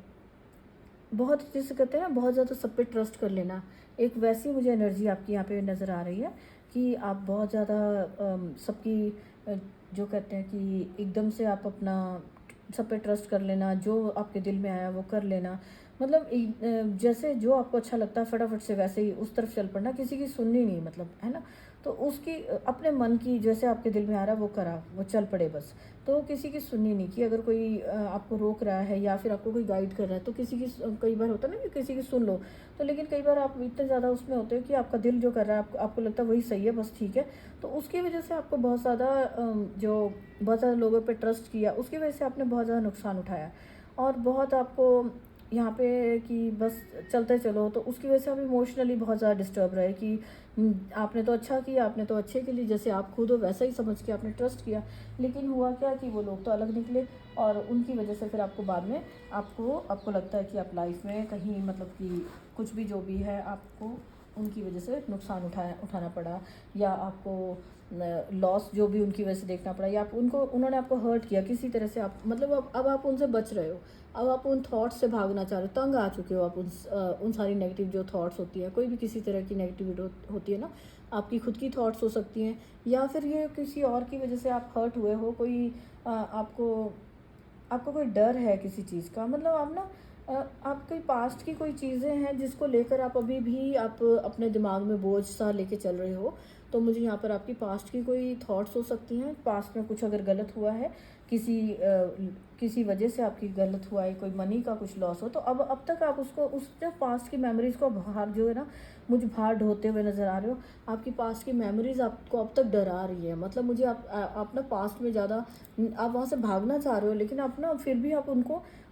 बहुत जैसे कहते हैं ना बहुत ज़्यादा सब पे ट्रस्ट कर लेना, एक वैसी मुझे एनर्जी आपकी यहाँ पे नज़र आ रही है कि आप बहुत ज़्यादा सबकी जो कहते हैं कि एकदम से आप अपना सब पे ट्रस्ट कर लेना, जो आपके दिल में आया वो कर लेना, मतलब जैसे जो आपको अच्छा लगता है फटाफट से वैसे ही उस तरफ चल पड़ना, किसी की सुननी नहीं, मतलब है ना। तो उसकी अपने मन की जैसे आपके दिल में आ रहा है वो करा, वो चल पड़े बस। तो किसी की सुननी नहीं कि अगर कोई आपको रोक रहा है या फिर आपको कोई गाइड कर रहा है, तो किसी की, कई बार होता है ना कि किसी की सुन लो, तो लेकिन कई बार आप इतने ज़्यादा उसमें होते हो कि आपका दिल जो कर रहा है आपको लगता है वही सही है, बस ठीक है। तो उसकी वजह से आपको बहुत ज़्यादा बहुत ज़्यादा लोगों पर ट्रस्ट किया, उसकी वजह से आपने बहुत ज़्यादा नुकसान उठाया, और बहुत आपको यहाँ पे कि बस चलते चलो, तो उसकी वजह से आप इमोशनली बहुत ज़्यादा डिस्टर्ब रहे कि आपने तो अच्छा किया, आपने तो अच्छे के लिए जैसे आप खुद हो वैसा ही समझ के आपने ट्रस्ट किया, लेकिन हुआ क्या कि वो लोग तो अलग निकले, और उनकी वजह से फिर आपको बाद में आपको लगता है कि आप लाइफ में कहीं, मतलब कि कुछ भी जो भी है आपको उनकी वजह से नुकसान उठाना पड़ा, या आपको लॉस जो भी उनकी वजह से देखना पड़ा, या आप उन्होंने आपको हर्ट किया किसी तरह से, आप मतलब अब आप उनसे बच रहे हो, अब आप उन थॉट्स से भागना चाह रहे हो, तंग आ चुके हो आप उन सारी नेगेटिव जो थॉट्स होती है, कोई भी किसी तरह की नेगेटिविटी होती है ना, आपकी खुद की थॉट्स हो सकती हैं, या फिर ये किसी और की वजह से आप हर्ट हुए हो, कोई आपको आपको कोई डर है किसी चीज़ का, मतलब आप ना आपके पास्ट की कोई चीज़ें हैं जिसको लेकर आप अभी भी आप अपने दिमाग में बोझ सा लेके चल रहे हो। तो मुझे यहाँ पर आपकी पास्ट की कोई थॉट्स हो सकती हैं, पास्ट में कुछ अगर गलत हुआ है, किसी वजह से आपकी गलत हुआ है, कोई मनी का कुछ लॉस हो, तो अब तक आप उसको उस जो पास्ट की मेमोरीज़ को बाहर जो है ना, मुझे बाहर ढोते हुए नज़र आ रहे हो। आपकी पास्ट की मेमोरीज़ आपको अब तक डरा रही है, मतलब मुझे आप ना पास्ट में ज़्यादा आप वहाँ से भागना चाह रहे हो, लेकिन आप ना फिर भी आप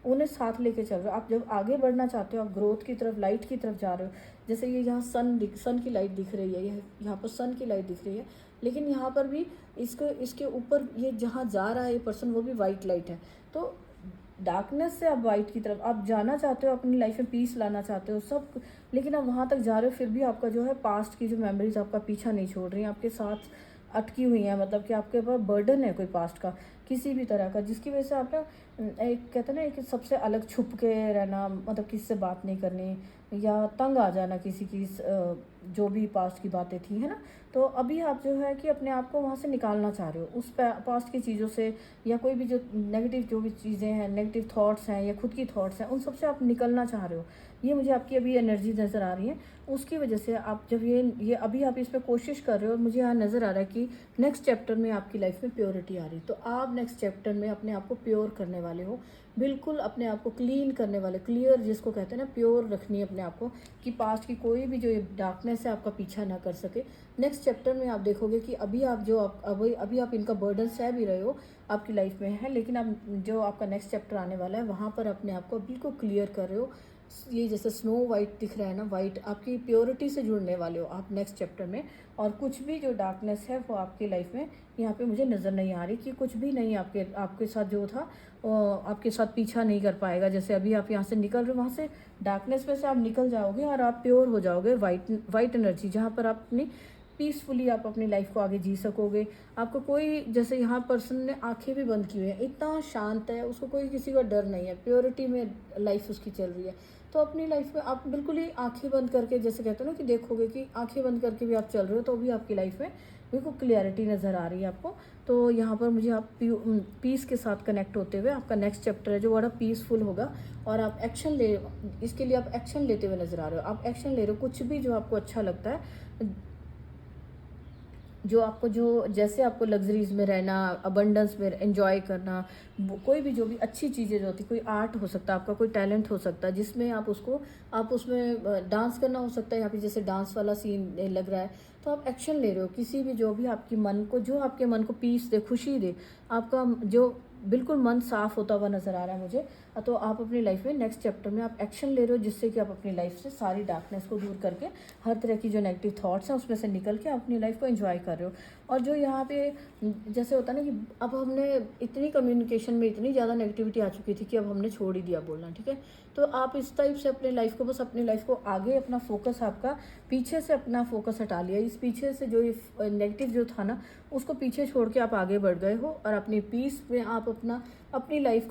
उन्हें साथ लेके चल रहे हो। आप जब आगे बढ़ना चाहते हो, आप ग्रोथ की तरफ, लाइट की तरफ जा रहे हो, जैसे ये यहाँ सन की लाइट दिख रही है, यहाँ पर सन की लाइट दिख रही है, लेकिन यहाँ पर भी इसके ऊपर ये जहाँ जा रहा है ये पर्सन, वो भी वाइट लाइट है। तो डार्कनेस से आप वाइट की तरफ आप जाना चाहते हो, अपनी लाइफ में पीस लाना चाहते हो सब, लेकिन आप वहाँ तक जा रहे हो, फिर भी आपका जो है पास्ट की जो मेमोरीज आपका पीछा नहीं छोड़ रही हैं, आपके साथ अटकी हुई हैं, मतलब कि आपके पास बर्डन है कोई पास्ट का किसी भी तरह का, जिसकी वजह से आप ना एक कहते हैं ना, एक सबसे अलग छुप के रहना, मतलब किसी से बात नहीं करनी, या तंग आ जाना किसी की जो भी पास्ट की बातें थी, है ना। तो अभी आप जो है कि अपने आप को वहाँ से निकालना चाह रहे हो उस पास्ट की चीज़ों से, या कोई भी जो नेगेटिव जो भी चीज़ें हैं, नेगेटिव थॉट्स हैं या खुद की थॉट्स हैं, उन सब से आप निकलना चाह रहे हो। ये मुझे आपकी अभी एनर्जी नज़र आ रही है, उसकी वजह से आप जब ये अभी आप इस पर कोशिश कर रहे हो, और मुझे यहाँ नज़र आ रहा है कि नेक्स्ट चैप्टर में आपकी लाइफ में प्योरिटी आ रही, तो आप नेक्स्ट चैप्टर में अपने आप को प्योर करने वाले हो, बिल्कुल अपने आप को क्लीन करने वाले, क्लियर जिसको कहते हैं ना, प्योर रखनी है अपने आप को, कि पास्ट की कोई भी जो डार्कनेस है आपका पीछा ना कर सके। नेक्स्ट चैप्टर में आप देखोगे कि अभी आप जो आप अभी आप इनका बर्डन सह भी रहे हो, आपकी लाइफ में है, लेकिन आप जो आपका नेक्स्ट चैप्टर आने वाला है, वहाँ पर अपने आप को बिल्कुल क्लियर कर रहे हो। ये जैसे स्नो वाइट दिख रहा है ना, वाइट, आपकी प्योरिटी से जुड़ने वाले हो आप नेक्स्ट चैप्टर में, और कुछ भी जो डार्कनेस है वो आपकी लाइफ में यहाँ पे मुझे नज़र नहीं आ रही, कि कुछ भी नहीं आपके साथ जो था आपके साथ पीछा नहीं कर पाएगा। जैसे अभी आप यहाँ से निकल रहे हो, वहाँ से डार्कनेस में से आप निकल जाओगे और आप प्योर हो जाओगे, वाइट एनर्जी, जहाँ पर आप अपनी पीसफुली आप अपनी लाइफ को आगे जी सकोगे। आपको कोई, जैसे यहाँ पर्सन ने आंखें भी बंद की हुई है, इतना शांत है, उसको कोई किसी का डर नहीं है, प्योरिटी में लाइफ उसकी चल रही है। तो अपनी लाइफ में आप बिल्कुल ही आंखें बंद करके, जैसे कहते हैं ना कि देखोगे कि आंखें बंद करके भी आप चल रहे हो, तो भी आपकी लाइफ में बिल्कुल क्लियरिटी नज़र आ रही है आपको। तो यहाँ पर मुझे आप पीस के साथ कनेक्ट होते हुए आपका नेक्स्ट चैप्टर है जो बड़ा पीसफुल होगा, और आप इसके लिए आप एक्शन लेते हुए नज़र आ रहे हो, आप एक्शन ले रहे हो, कुछ भी जो आपको अच्छा लगता है, जो जैसे आपको लग्जरीज में रहना, अबंडेंस में एंजॉय करना, कोई भी जो भी अच्छी चीज़ें जो होती, कोई आर्ट हो सकता है, आपका कोई टैलेंट हो सकता है जिसमें आप उसमें डांस करना हो सकता है, यहाँ पे जैसे डांस वाला सीन लग रहा है, तो आप एक्शन ले रहे हो, किसी भी जो भी जो आपके मन को पीस दे, खुशी दे, आपका जो बिल्कुल मन साफ होता हुआ नज़र आ रहा है मुझे। तो आप अपनी लाइफ में नेक्स्ट चैप्टर में आप एक्शन ले रहे हो, जिससे कि आप अपनी लाइफ से सारी डार्कनेस को दूर करके, हर तरह की जो नेगेटिव थॉट्स हैं उसमें से निकल के आप अपनी लाइफ को एंजॉय कर रहे हो। और जो यहाँ पे जैसे होता है ना कि अब हमने इतनी कम्युनिकेशन में इतनी ज़्यादा नेगेटिविटी आ चुकी थी कि अब हमने छोड़ ही दिया बोलना, ठीक है। तो आप इस टाइप से अपनी लाइफ को, बस अपनी लाइफ को आगे, अपना फोकस आपका पीछे से अपना फोकस हटा लिया, इस पीछे से जो ये नेगेटिव जो था ना, उसको पीछे छोड़ के आप आगे बढ़ गए हो, और अपनी पीस में आप अपनी लाइफ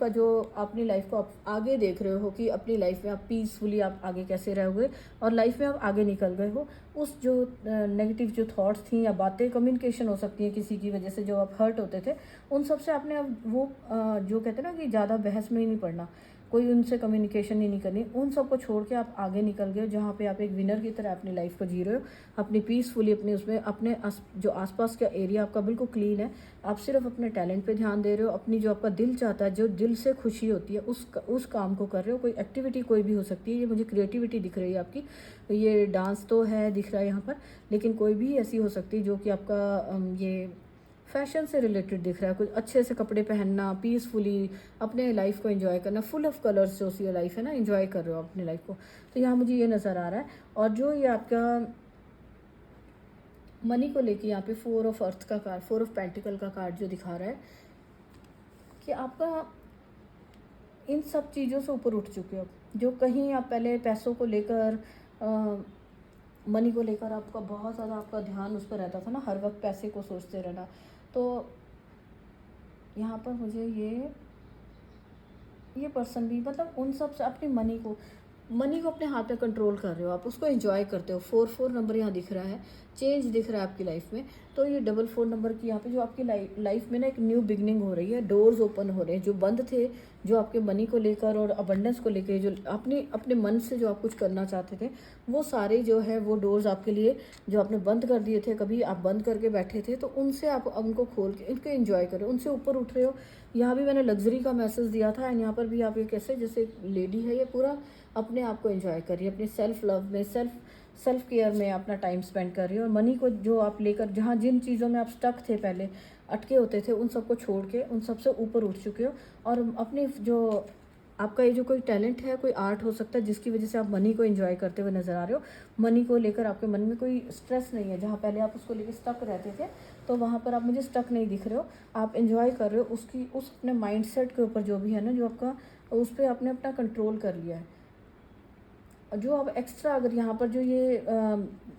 को आप आगे देख रहे हो कि अपनी लाइफ में आप पीसफुली आप आगे कैसे रहोगे, और लाइफ में आप आगे निकल गए हो। उस जो नेगेटिव जो थॉट्स थी या बातें, कम्युनिकेशन हो सकती है किसी की वजह से जो आप हर्ट होते थे, उन सब से आपने अब जो कहते हैं ना कि ज़्यादा बहस में ही नहीं पड़ना, कोई उनसे कम्युनिकेशन ही नहीं करनी, उन सब को छोड़ के आप आगे निकल गए, जहाँ पे आप एक विनर की तरह अपनी लाइफ को जी रहे हो, अपनी पीसफुली अपने जो आसपास का एरिया आपका बिल्कुल क्लीन है, आप सिर्फ अपने टैलेंट पे ध्यान दे रहे हो, अपनी जो आपका दिल चाहता है, जो दिल से खुशी होती है, उस काम को कर रहे हो। कोई एक्टिविटी कोई भी हो सकती है, ये मुझे क्रिएटिविटी दिख रही है आपकी, ये डांस तो है दिख रहा है यहाँ पर, लेकिन कोई भी ऐसी हो सकती है जो कि आपका ये फैशन से रिलेटेड दिख रहा है, कुछ अच्छे से कपड़े पहनना, पीसफुली अपने लाइफ को एंजॉय करना, फुल ऑफ कलर्स जो सी लाइफ है ना, एंजॉय कर रहे हो अपनी लाइफ को। तो यहाँ मुझे ये नज़र आ रहा है। और जो ये आपका मनी को लेके यहाँ पे 4 ऑफ अर्थ का कार्ड, 4 ऑफ पेंटिकल का कार्ड जो दिखा रहा है कि आपका इन सब चीज़ों से ऊपर उठ चुके हो, जो कहीं आप पहले पैसों को लेकर मनी को लेकर आपका बहुत ज़्यादा आपका ध्यान उस पर रहता था ना, हर वक्त पैसे को सोचते रहना। तो यहाँ पर मुझे ये पर्सन भी मतलब उन सब से अपनी मनी को अपने हाथ में कंट्रोल कर रहे हो, आप उसको एंजॉय करते हो। 4 नंबर यहाँ दिख रहा है, चेंज दिख रहा है आपकी लाइफ में। तो ये 4 नंबर की यहाँ पे जो आपकी लाइफ में ना एक न्यू बिगनिंग हो रही है, डोर्स ओपन हो रहे हैं जो बंद थे, जो आपके मनी को लेकर और अबंडेंस को लेकर, जो अपने मन से जो आप कुछ करना चाहते थे, वो सारे जो है वो डोर्स आपके लिए जो आपने बंद कर दिए थे, कभी आप बंद करके बैठे थे, तो उनसे आप उनको खोल के इनको एंजॉय करो, उनसे ऊपर उठ रहे हो। यहाँ भी मैंने लग्जरी का मैसेज दिया था, एंड यहाँ पर भी आप ये कैसे, जैसे लेडी है ये पूरा अपने आप को एंजॉय कर रही है, अपने सेल्फ लव में, सेल्फ केयर में अपना टाइम स्पेंड कर रही है। और मनी को जो आप लेकर, जहाँ जिन चीज़ों में आप स्टक थे, पहले अटके होते थे, उन सबको छोड़ के उन सबसे ऊपर उठ चुके हो। और अपने जो आपका ये जो कोई टैलेंट है, कोई आर्ट हो सकता है जिसकी वजह से आप मनी को एंजॉय करते हुए नज़र आ रहे हो। मनी को लेकर आपके मन में कोई स्ट्रेस नहीं है, जहाँ पहले आप उसको लेकर स्टक रहते थे, तो वहाँ पर आप मुझे स्टक नहीं दिख रहे हो, आप एंजॉय कर रहे हो उस अपने माइंडसेट के ऊपर जो भी है ना, जो आपका, उस पर आपने अपना कंट्रोल कर लिया है। जो अब एक्स्ट्रा अगर यहाँ पर जो ये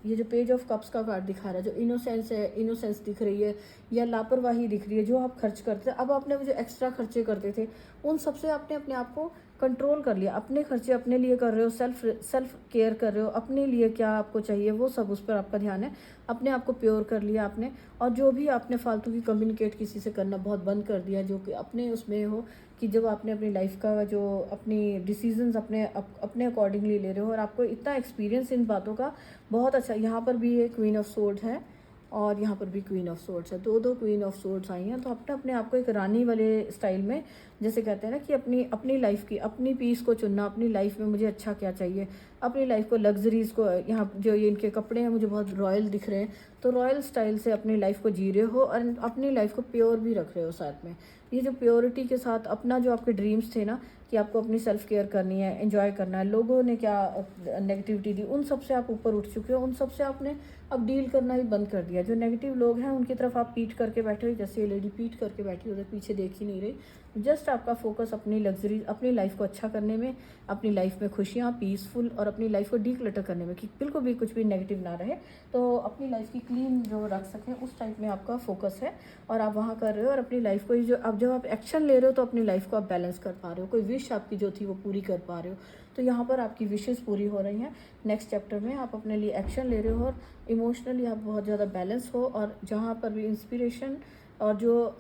जो पेज ऑफ कप्स का कार्ड दिखा रहा है, जो इनोसेंस है, इनोसेंस दिख रही है या लापरवाही दिख रही है, जो आप खर्च करते थे, अब आपने वो जो एक्स्ट्रा खर्चे करते थे, उन सबसे आपने अपने आप को कंट्रोल कर लिया। अपने खर्चे अपने लिए कर रहे हो, सेल्फ केयर कर रहे हो, अपने लिए क्या आपको चाहिए वो सब उस पर आपका ध्यान है। अपने आप को प्योर कर लिया आपने, और जो भी आपने फालतू की कम्युनिकेट किसी से करना बहुत बंद कर दिया, जो कि अपने उसमें हो कि जब आपने अपनी लाइफ का जो अपनी डिसीजंस अपने अकॉर्डिंगली ले रहे हो, और आपको इतना एक्सपीरियंस इन बातों का बहुत अच्छा। यहाँ पर भी ये क्वीन ऑफ सोर्ड्स है और यहाँ पर भी क्वीन ऑफ सोर्ड्स है, दो क्वीन ऑफ सोर्ड्स आई हैं। तो आपने अपने आप को एक रानी वाले स्टाइल में, जैसे कहते हैं ना कि अपनी लाइफ की अपनी पीस को चुनना, अपनी लाइफ में मुझे अच्छा क्या चाहिए, अपनी लाइफ को लग्जरीज को, यहाँ जो ये इनके कपड़े हैं मुझे बहुत रॉयल दिख रहे हैं, तो रॉयल स्टाइल से अपनी लाइफ को जी रहे हो और अपनी लाइफ को प्योर भी रख रहे हो साथ में। ये जो प्योरिटी के साथ अपना जो आपके ड्रीम्स थे ना, कि आपको अपनी सेल्फ केयर करनी है, एंजॉय करना है, लोगों ने क्या नेगेटिविटी दी, उन सब से आप ऊपर उठ चुके हो, उन सब से आपने अब डील करना ही बंद कर दिया। जो नेगेटिव लोग हैं उनकी तरफ आप पीठ करके बैठे हो, जैसे ये लेडी पीठ करके बैठी, उधर पीछे देख ही नहीं रही। जस्ट आपका फोकस अपनी लग्जरी, अपनी लाइफ को अच्छा करने में, अपनी लाइफ में खुशियाँ, पीसफुल, और अपनी लाइफ को डीक्लटर करने में, कि बिल्कुल भी कुछ भी नेगेटिव ना रहे, तो अपनी लाइफ की क्लीन जो रख सकें, उस टाइप में आपका फोकस है और आप वहाँ कर रहे हो। और अपनी लाइफ को जो अब जब आप एक्शन ले रहे हो, तो अपनी लाइफ को आप बैलेंस कर पा रहे हो, कोई विश आपकी जो थी वो पूरी कर पा रहे हो। तो यहाँ पर आपकी विशेज़ पूरी हो रही हैं। नेक्स्ट चैप्टर में आप अपने लिए एक्शन ले रहे हो और इमोशनली आप बहुत ज़्यादा बैलेंस हो, और जहाँ पर भी इंस्पिरेशन और जो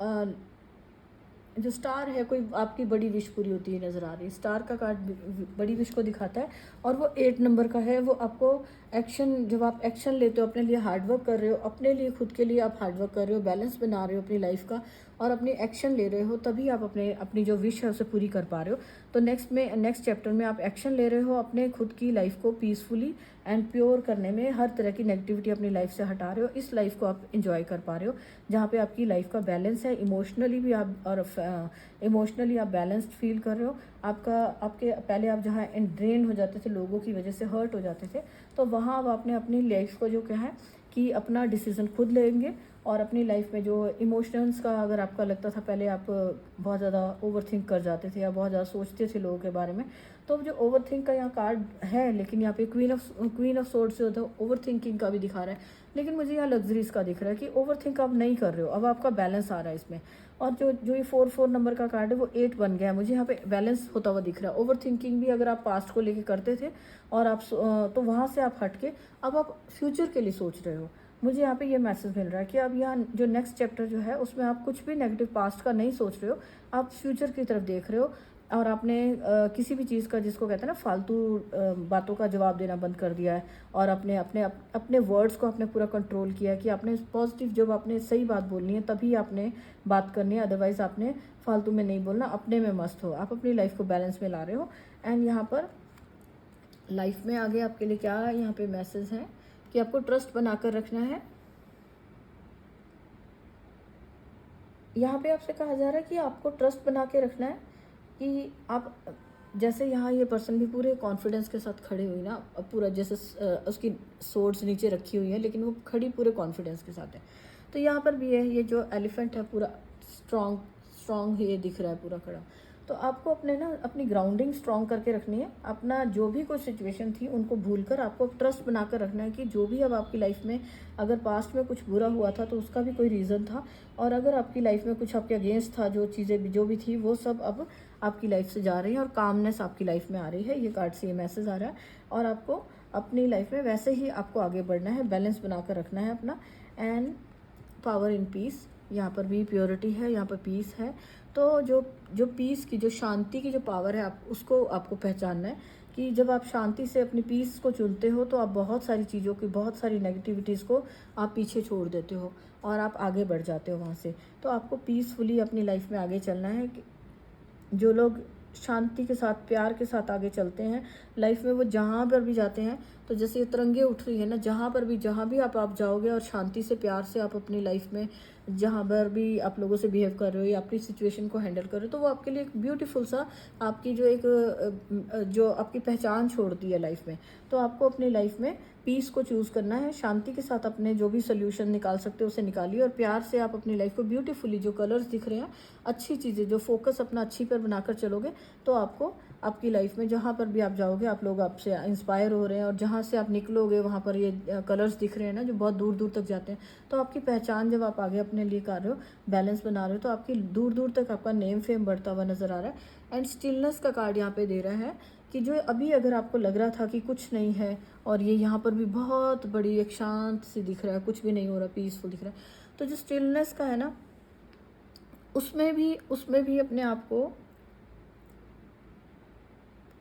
स्टार है, कोई आपकी बड़ी विश पूरी होती है नज़र आ रही है। स्टार का कार्ड बड़ी विश को दिखाता है, और वो 8 नंबर का है। वो आपको एक्शन, जब आप एक्शन लेते हो, अपने लिए हार्डवर्क कर रहे हो, अपने लिए खुद के लिए आप हार्डवर्क कर रहे हो, बैलेंस बना रहे हो अपनी लाइफ का, और अपनी एक्शन ले रहे हो, तभी आप अपनी जो विश है उसे पूरी कर पा रहे हो। तो नेक्स्ट चैप्टर में आप एक्शन ले रहे हो अपने खुद की लाइफ को पीसफुली एंड प्योर करने में, हर तरह की नेगेटिविटी अपनी लाइफ से हटा रहे हो, इस लाइफ को आप इंजॉय कर पा रहे हो, जहाँ पे आपकी लाइफ का बैलेंस है। इमोशनली भी आप, और इमोशनली आप बैलेंस्ड फील कर रहे हो। आपके पहले आप जहाँ ड्रेन हो जाते थे, लोगों की वजह से हर्ट हो जाते थे, तो वहाँ अब आपने अपनी लाइफ को जो क्या है कि अपना डिसीज़न खुद लेंगे, और अपनी लाइफ में जो इमोशंस का, अगर आपका लगता था पहले आप बहुत ज़्यादा ओवरथिंक कर जाते थे या बहुत ज़्यादा सोचते थे लोगों के बारे में, तो जो ओवरथिंक का यहाँ कार्ड है, लेकिन यहाँ पे क्वीन ऑफ सोर्ड्स से होता है, ओवरथिंकिंग का भी दिखा रहा है, लेकिन मुझे यहाँ लग्जरीज का दिख रहा है कि ओवरथिंक आप नहीं कर रहे हो, अब आपका बैलेंस आ रहा है इसमें। और जो ये 4 नंबर का कार्ड है वो 8 बन गया है, मुझे यहाँ पे बैलेंस होता हुआ दिख रहा है। ओवर थिंकिंग भी अगर आप पास्ट को लेके करते थे, और आप तो वहाँ से आप हट के अब आप फ्यूचर के लिए सोच रहे हो। मुझे यहाँ पे ये मैसेज मिल रहा है कि अब यहाँ जो नेक्स्ट चैप्टर जो है, उसमें आप कुछ भी नेगेटिव पास्ट का नहीं सोच रहे हो, आप फ्यूचर की तरफ देख रहे हो, और आपने किसी भी चीज़ का, जिसको कहते हैं ना फालतू बातों का जवाब देना बंद कर दिया है, और अपने वर्ड्स को आपने पूरा कंट्रोल किया है, कि आपने पॉजिटिव, जब आपने सही बात बोलनी है तभी आपने बात करनी है, अदरवाइज़ आपने फालतू में नहीं बोलना, अपने में मस्त हो, आप अपनी लाइफ को बैलेंस में ला रहे हो। एंड यहाँ पर लाइफ में आगे आपके लिए क्या यहाँ पे मैसेज है कि आपको ट्रस्ट बनाकर रखना है। यहाँ पे आपसे कहा जा रहा है कि आपको ट्रस्ट बना के रखना है, कि आप, जैसे यहाँ ये पर्सन भी पूरे कॉन्फिडेंस के साथ खड़े हुई ना, पूरा जैसे उसकी सोर्ड्स नीचे रखी हुई है, लेकिन वो खड़ी पूरे कॉन्फिडेंस के साथ है। तो यहाँ पर भी है, ये जो एलिफेंट है पूरा स्ट्रॉन्ग ये दिख रहा है पूरा खड़ा। तो आपको अपने ना अपनी ग्राउंडिंग स्ट्रॉन्ग करके रखनी है। अपना जो भी कोई सिचुएशन थी उनको भूलकर आपको ट्रस्ट बनाकर रखना है कि जो भी अब आपकी लाइफ में अगर पास्ट में कुछ बुरा हुआ था तो उसका भी कोई रीज़न था, और अगर आपकी लाइफ में कुछ आपके अगेंस्ट था, जो चीज़ें भी जो भी थी वो सब अब आपकी लाइफ से जा रही हैं और कामनेस आपकी लाइफ में आ रही है। ये कार्ड से ये मैसेज आ रहा है, और आपको अपनी लाइफ में वैसे ही आपको आगे बढ़ना है, बैलेंस बनाकर रखना है अपना। एंड पावर इन पीस, यहाँ पर भी प्योरिटी है, यहाँ पर पीस है। तो जो जो पीस की, जो शांति की जो पावर है, आप उसको आपको पहचानना है कि जब आप शांति से अपनी पीस को चुनते हो तो आप बहुत सारी चीज़ों की, बहुत सारी नेगेटिविटीज़ को आप पीछे छोड़ देते हो और आप आगे बढ़ जाते हो वहाँ से। तो आपको पीसफुली अपनी लाइफ में आगे चलना है। जो लोग शांति के साथ, प्यार के साथ आगे चलते हैं लाइफ में, वो जहाँ पर भी जाते हैं, तो जैसे ये तिरंगे उठ रही है ना, जहाँ पर भी, जहाँ भी आप जाओगे और शांति से, प्यार से आप अपनी लाइफ में जहाँ पर भी आप लोगों से बिहेव कर रहे हो या अपनी सिचुएशन को हैंडल कर रहे हो, तो वो आपके लिए एक ब्यूटीफुल सा आपकी जो एक जो आपकी पहचान छोड़ती है लाइफ में। तो आपको अपनी लाइफ में पीस को चूज़ करना है, शांति के साथ अपने जो भी सोल्यूशन निकाल सकते हो उसे निकालिए, और प्यार से आप अपनी लाइफ को ब्यूटीफुली, जो कलर्स दिख रहे हैं, अच्छी चीज़ें, जो फोकस अपना अच्छी पर बनाकर चलोगे तो आपको आपकी लाइफ में जहाँ पर भी आप जाओगे, आप लोग आपसे इंस्पायर हो रहे हैं, और जहाँ से आप निकलोगे वहाँ पर ये कलर्स दिख रहे हैं ना, जो बहुत दूर दूर तक जाते हैं। तो आपकी पहचान जब आप आगे अपने लिए कर रहे हो, बैलेंस बना रहे हो, तो आपकी दूर दूर तक आपका नेम फेम बढ़ता हुआ नज़र आ रहा है। एंड स्टिलनेस का कार्ड यहाँ पे दे रहा है कि जो अभी अगर आपको लग रहा था कि कुछ नहीं है, और ये यहाँ पर भी बहुत बड़ी एक शांत सी दिख रहा है, कुछ भी नहीं हो रहा, पीसफुल दिख रहा है, तो जो स्टिलनेस का है ना, उसमें भी अपने आप को,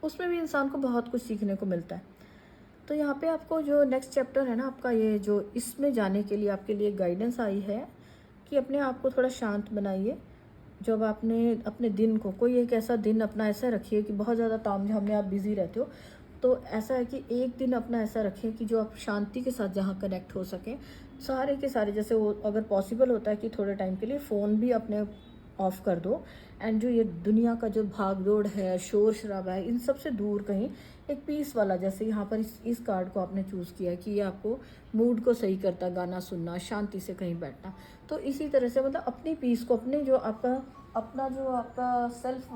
उसमें भी इंसान को बहुत कुछ सीखने को मिलता है। तो यहाँ पे आपको जो नेक्स्ट चैप्टर है ना आपका, ये जो इसमें जाने के लिए आपके लिए गाइडेंस आई है कि अपने आप को थोड़ा शांत बनाइए। जब आपने अपने दिन को, कोई एक ऐसा दिन अपना ऐसा रखिए कि बहुत ज़्यादा तामझाम में आप बिज़ी रहते हो, तो ऐसा है कि एक दिन अपना ऐसा रखें कि जो आप शांति के साथ जहाँ कनेक्ट हो सकें, सारे के सारे, जैसे वो अगर पॉसिबल होता है कि थोड़े टाइम के लिए फ़ोन भी अपने ऑफ कर दो, एंड जो ये दुनिया का जो भाग दौड़ है, शोर शराबा है, इन सब से दूर कहीं एक पीस वाला, जैसे यहाँ पर इस कार्ड को आपने चूज़ किया है कि ये आपको मूड को सही करता है, गाना सुनना, शांति से कहीं बैठना। तो इसी तरह से मतलब अपनी पीस को, अपने जो आपका, अपना जो आपका सेल्फ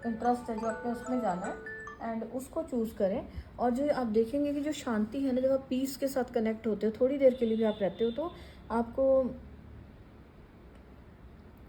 इंटरेस्ट है, जो आपने उसमें जाना है, एंड उसको चूज़ करें। और जो आप देखेंगे कि जो शांति है ना, जब आप पीस के साथ कनेक्ट होते हो, थोड़ी देर के लिए भी आप रहते हो, तो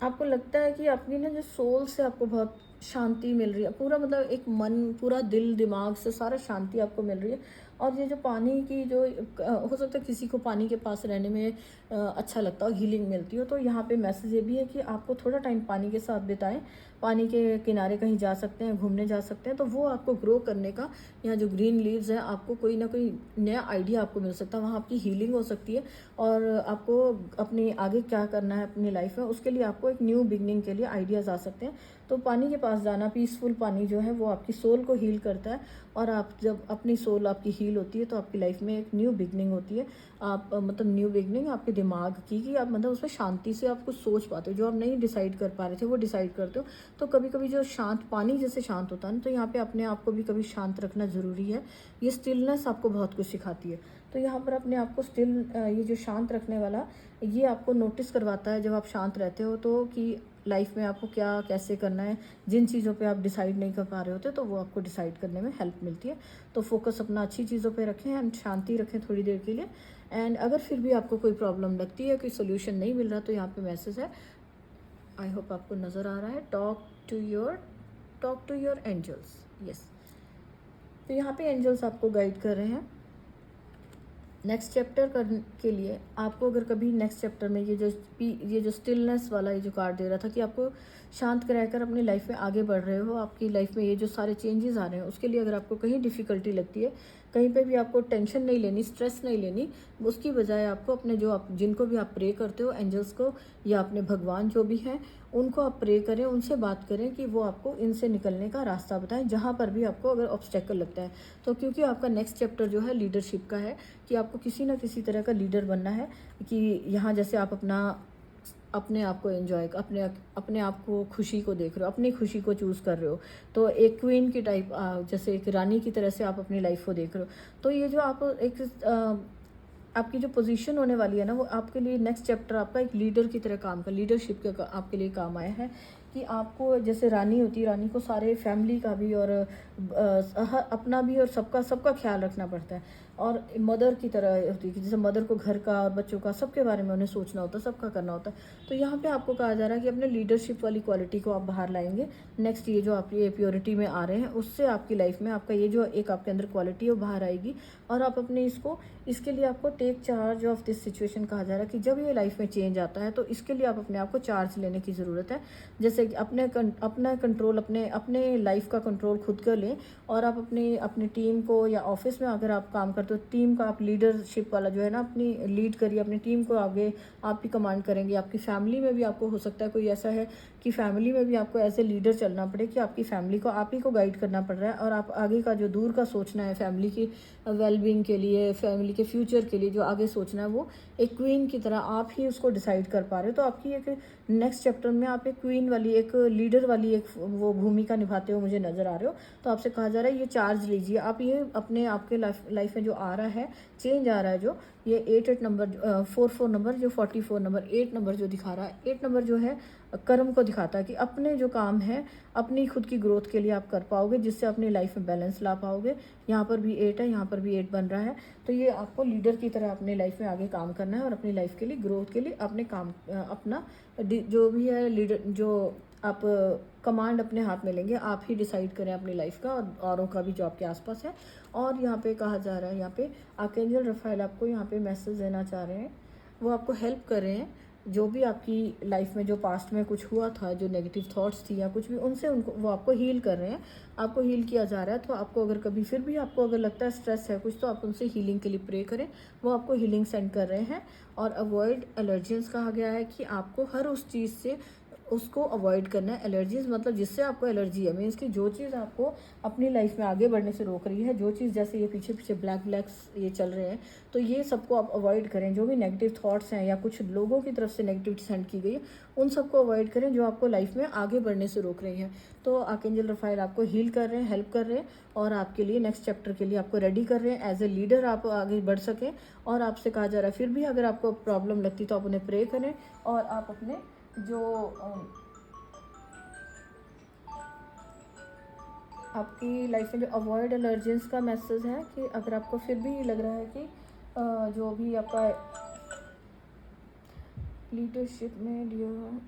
आपको लगता है कि अपनी ना जो सोल से आपको बहुत शांति मिल रही है, पूरा मतलब एक मन, पूरा दिल दिमाग से सारा शांति आपको मिल रही है। और ये जो पानी की जो हो सकता है किसी को पानी के पास रहने में अच्छा लगता हो, हीलिंग मिलती हो, तो यहाँ पे मैसेज ये भी है कि आपको थोड़ा टाइम पानी के साथ बिताएं, पानी के किनारे कहीं जा सकते हैं, घूमने जा सकते हैं, तो वो आपको ग्रो करने का, यहाँ जो ग्रीन लीव्स हैं, आपको कोई ना कोई नया आइडिया आपको मिल सकता है, वहाँ आपकी हीलिंग हो सकती है। और आपको अपनी आगे क्या करना है अपनी लाइफ में, उसके लिए आपको एक न्यू बिगनिंग के लिए आइडियाज़ आ सकते हैं। तो पानी के पास जाना, पीसफुल पानी जो है वो आपकी सोल को हील करता है, और आप जब अपनी सोल आपकी हील होती है तो आपकी लाइफ में एक न्यू बिगनिंग होती है। आप मतलब न्यू बिगनिंग आपके दिमाग की, कि आप मतलब उसमें शांति से आप कुछ सोच पाते हो, जो आप नहीं डिसाइड कर पा रहे थे वो डिसाइड करते हो। तो कभी कभी जो शांत पानी जैसे शांत होता है ना, तो यहाँ पे अपने आप को भी कभी शांत रखना ज़रूरी है। ये स्टिलनेस आपको बहुत कुछ सिखाती है। तो यहाँ पर अपने आप को ये जो शांत रखने वाला, ये आपको नोटिस करवाता है जब आप शांत रहते हो, तो कि लाइफ में आपको क्या कैसे करना है, जिन चीज़ों पे आप डिसाइड नहीं कर पा रहे होते, तो वो आपको डिसाइड करने में हेल्प मिलती है। तो फोकस अपना अच्छी चीज़ों पे रखें, एंड शांति रखें थोड़ी देर के लिए। एंड अगर फिर भी आपको कोई प्रॉब्लम लगती है, कोई सोल्यूशन नहीं मिल रहा, तो यहाँ पे मैसेज है, आई होप आपको नज़र आ रहा है, talk to your angels. Yes, तो यहाँ पे एंजल्स आपको गाइड कर रहे हैं नेक्स्ट चैप्टर के लिए। आपको अगर कभी नेक्स्ट चैप्टर में ये जो स्टिलनेस वाला ये जो कार्ड दे रहा था कि आपको शांत रहकर अपनी लाइफ में आगे बढ़ रहे हो, आपकी लाइफ में ये जो सारे चेंजेस आ रहे हैं, उसके लिए अगर आपको कहीं डिफ़िकल्टी लगती है, कहीं पे भी आपको टेंशन नहीं लेनी, स्ट्रेस नहीं लेनी, उसकी बजाय आपको अपने जो आप जिनको भी आप प्रे करते हो, एंजल्स को या अपने भगवान जो भी हैं, उनको आप प्रे करें, उनसे बात करें कि वो आपको इनसे निकलने का रास्ता बताएं, जहाँ पर भी आपको अगर ऑब्स्टेकल लगता है। तो क्योंकि आपका नेक्स्ट चैप्टर जो है लीडरशिप का है, कि आपको किसी ना किसी तरह का लीडर बनना है, कि यहाँ जैसे आप अपने आप को एंजॉय, अपने आप को खुशी को देख रहे हो, अपनी खुशी को चूज़ कर रहे हो, तो एक क्वीन की टाइप, जैसे एक रानी की तरह से आप अपनी लाइफ को देख रहे हो। तो ये जो आप एक आपकी जो पोजीशन होने वाली है ना, वो आपके लिए नेक्स्ट चैप्टर आपका एक लीडर की तरह काम कर, लीडरशिप का आपके लिए काम आया है कि आपको जैसे रानी होती है, रानी को सारे फैमिली का भी और अपना भी और सबका सबका ख्याल रखना पड़ता है। और मदर की तरह होती है कि जैसे मदर को घर का और बच्चों का सबके बारे में उन्हें सोचना होता है, सबका करना होता है। तो यहाँ पे आपको कहा जा रहा है कि अपने लीडरशिप वाली क्वालिटी को आप बाहर लाएंगे। नेक्स्ट ये जो आप ये प्योरिटी में आ रहे हैं, उससे आपकी लाइफ में आपका ये जो एक आपके अंदर क्वालिटी है वो बाहर आएगी। और आप अपने इसके लिए आपको take charge of this situation कहा जा रहा है कि जब ये लाइफ में चेंज आता है तो इसके लिए आप अपने आप को चार्ज लेने की ज़रूरत है। जैसे कि अपना कंट्रोल, अपने लाइफ का कंट्रोल खुद कर लें। और आप अपनी टीम को, या ऑफिस में अगर आप काम करते हो, टीम का आप लीडरशिप वाला जो है ना, अपनी लीड करिए, अपनी टीम को आगे आप ही कमांड करेंगे। आपकी फैमिली में भी आपको हो सकता है कोई ऐसा है कि फैमिली में भी आपको एज ए लीडर चलना पड़े कि आपकी फैमिली को आप ही को गाइड करना पड़ रहा है। और आप आगे का जो दूर का सोचना है फैमिली की वेलबींग के लिए, फैमिली के फ्यूचर के लिए जो आगे सोचना है, वो एक क्वीन की तरह आप ही उसको डिसाइड कर पा रहे हो। तो आपकी एक नेक्स्ट चैप्टर में आप एक क्वीन वाली, एक लीडर वाली एक वो भूमिका निभाते हुए मुझे नज़र आ रहे हो। तो आपसे कहा जा रहा है ये चार्ज लीजिए आप, ये अपने आपके लाइफ में जो आ रहा है चेंज आ रहा है, जो ये 8 नंबर 44 नंबर, जो 44 नंबर 8 नंबर जो दिखा रहा है, 8 नंबर जो है कर्म को दिखाता है कि अपने जो काम है अपनी खुद की ग्रोथ के लिए आप कर पाओगे, जिससे अपनी लाइफ में बैलेंस ला पाओगे। यहाँ पर भी 8 है, यहाँ पर भी 8 बन रहा है। तो ये आपको लीडर की तरह अपनी लाइफ में आगे काम करना है और अपनी लाइफ के लिए ग्रोथ के लिए अपने काम अपना जो भी है लीडर, जो आप कमांड अपने हाथ में लेंगे, आप ही डिसाइड करें अपनी लाइफ का और औरों का भी जो आपके आसपास है। और यहाँ पे कहा जा रहा है, यहाँ पे आर्कएंजल रफाएल आपको यहाँ पे मैसेज देना चाह रहे हैं, वो आपको हेल्प कर रहे हैं। जो भी आपकी लाइफ में जो पास्ट में कुछ हुआ था, जो नेगेटिव थॉट्स थी या कुछ भी, उनसे उनको वो आपको हील कर रहे हैं, आपको हील किया जा रहा है। तो आपको अगर कभी फिर भी आपको अगर लगता है स्ट्रेस है कुछ, तो आप उनसे हीलिंग के लिए प्रे करें, वो आपको हीलिंग सेंड कर रहे हैं। और अवॉइड एलर्जीज कहा गया है कि आपको हर उस चीज़ से उसको अवॉइड करना है। एलर्जीज मतलब जिससे आपको एलर्जी है, मीन्स कि जो चीज़ आपको अपनी लाइफ में आगे बढ़ने से रोक रही है, जो चीज़ जैसे ये पीछे पीछे ब्लैक्स ये चल रहे हैं, तो ये सबको आप अवॉइड करें। जो भी नेगेटिव थॉट्स हैं या कुछ लोगों की तरफ से नेगेटिविटी सेंड की गई है, उन सबको अवॉइड करें जो आपको लाइफ में आगे बढ़ने से रोक रही हैं। तो आर्कएंजल रफाएल आपको हील कर रहे हैं, हेल्प कर रहे हैं और आपके लिए नेक्स्ट चैप्टर के लिए आपको रेडी कर रहे हैं एज ए लीडर, आप आगे बढ़ सकें। और आपसे कहा जा रहा है फिर भी अगर आपको प्रॉब्लम लगती तो आप उन्हें प्रे करें। और आप अपने जो आपकी लाइफ में जो अवॉइड एलर्जेंस का मैसेज है कि अगर आपको फिर भी लग रहा है कि जो भी आपका लीडरशिप में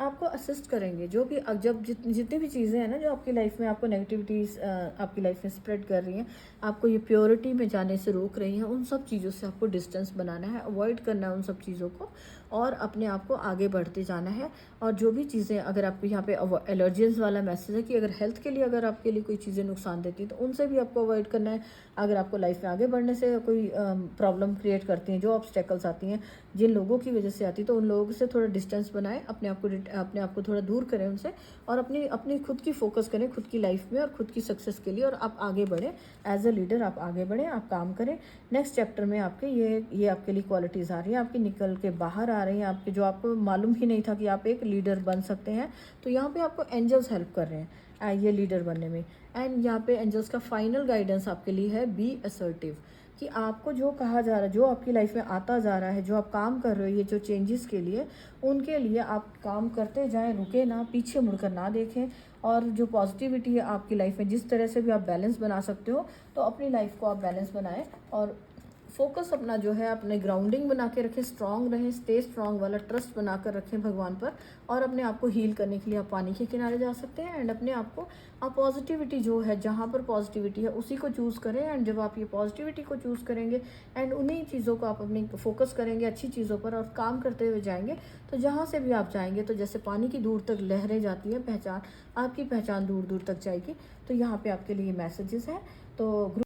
आपको असिस्ट करेंगे, जो भी जब जितनी भी चीज़ें हैं ना जो आपकी लाइफ में आपको नेगेटिविटीज़ आपकी लाइफ में स्प्रेड कर रही हैं, आपको ये प्योरिटी में जाने से रोक रही हैं, उन सब चीज़ों से आपको डिस्टेंस बनाना है, अवॉइड करना है उन सब चीज़ों को और अपने आप को आगे बढ़ते जाना है। और जो भी चीज़ें अगर आपको यहाँ पे एलर्जीज वाला मैसेज है कि अगर हेल्थ के लिए अगर आपके लिए कोई चीज़ें नुकसान देती हैं तो उनसे भी आपको अवॉइड करना है। अगर आपको लाइफ में आगे बढ़ने से कोई प्रॉब्लम क्रिएट करती हैं, जो ऑब्स्टेकल्स आती हैं जिन लोगों की वजह से आती है, तो उन लोगों से थोड़ा डिस्टेंस बनाएं, अपने आप को थोड़ा दूर करें उनसे और अपनी खुद की फोकस करें खुद की लाइफ में और खुद की सक्सेस के लिए, और आप आगे बढ़ें एज अ लीडर, आप आगे बढ़ें, आप काम करें। नेक्स्ट चैप्टर में आपके ये आपके लिए क्वालिटीज़ आ रही हैं, आपकी निकल के बाहर आ रही हैं, आपके जो आपको मालूम ही नहीं था कि आप एक लीडर बन सकते हैं। तो यहाँ पे आपको एंजल्स हेल्प कर रहे हैं ये लीडर बनने में। एंड यहाँ पे एंजल्स का फाइनल गाइडेंस आपके लिए है बी असर्टिव, कि आपको जो कहा जा रहा है, जो आपकी लाइफ में आता जा रहा है, जो आप काम कर रहे हो, ये जो चेंजेस के लिए, उनके लिए आप काम करते जाएं, रुके ना, पीछे मुड़कर ना देखें। और जो पॉजिटिविटी है आपकी लाइफ में, जिस तरह से भी आप बैलेंस बना सकते हो तो अपनी लाइफ को आप बैलेंस बनाएं और फोकस अपना जो है अपने ग्राउंडिंग बना के रखें, स्ट्रांग रहें, स्टे स्ट्रांग वाला ट्रस्ट बना कर रखें भगवान पर। और अपने आप को हील करने के लिए आप पानी के किनारे जा सकते हैं एंड अपने आप को आप पॉजिटिविटी जो है, जहाँ पर पॉजिटिविटी है उसी को चूज़ करें। एंड जब आप ये पॉजिटिविटी को चूज़ करेंगे एंड उन्हीं चीज़ों को आप अपनी फोकस करेंगे अच्छी चीज़ों पर और काम करते हुए जाएंगे, तो जहाँ से भी आप जाएंगे, तो जैसे पानी की दूर तक लहरें जाती हैं, आपकी पहचान दूर दूर तक जाएगी। तो यहाँ पे आपके लिए मैसेजेस हैं। तो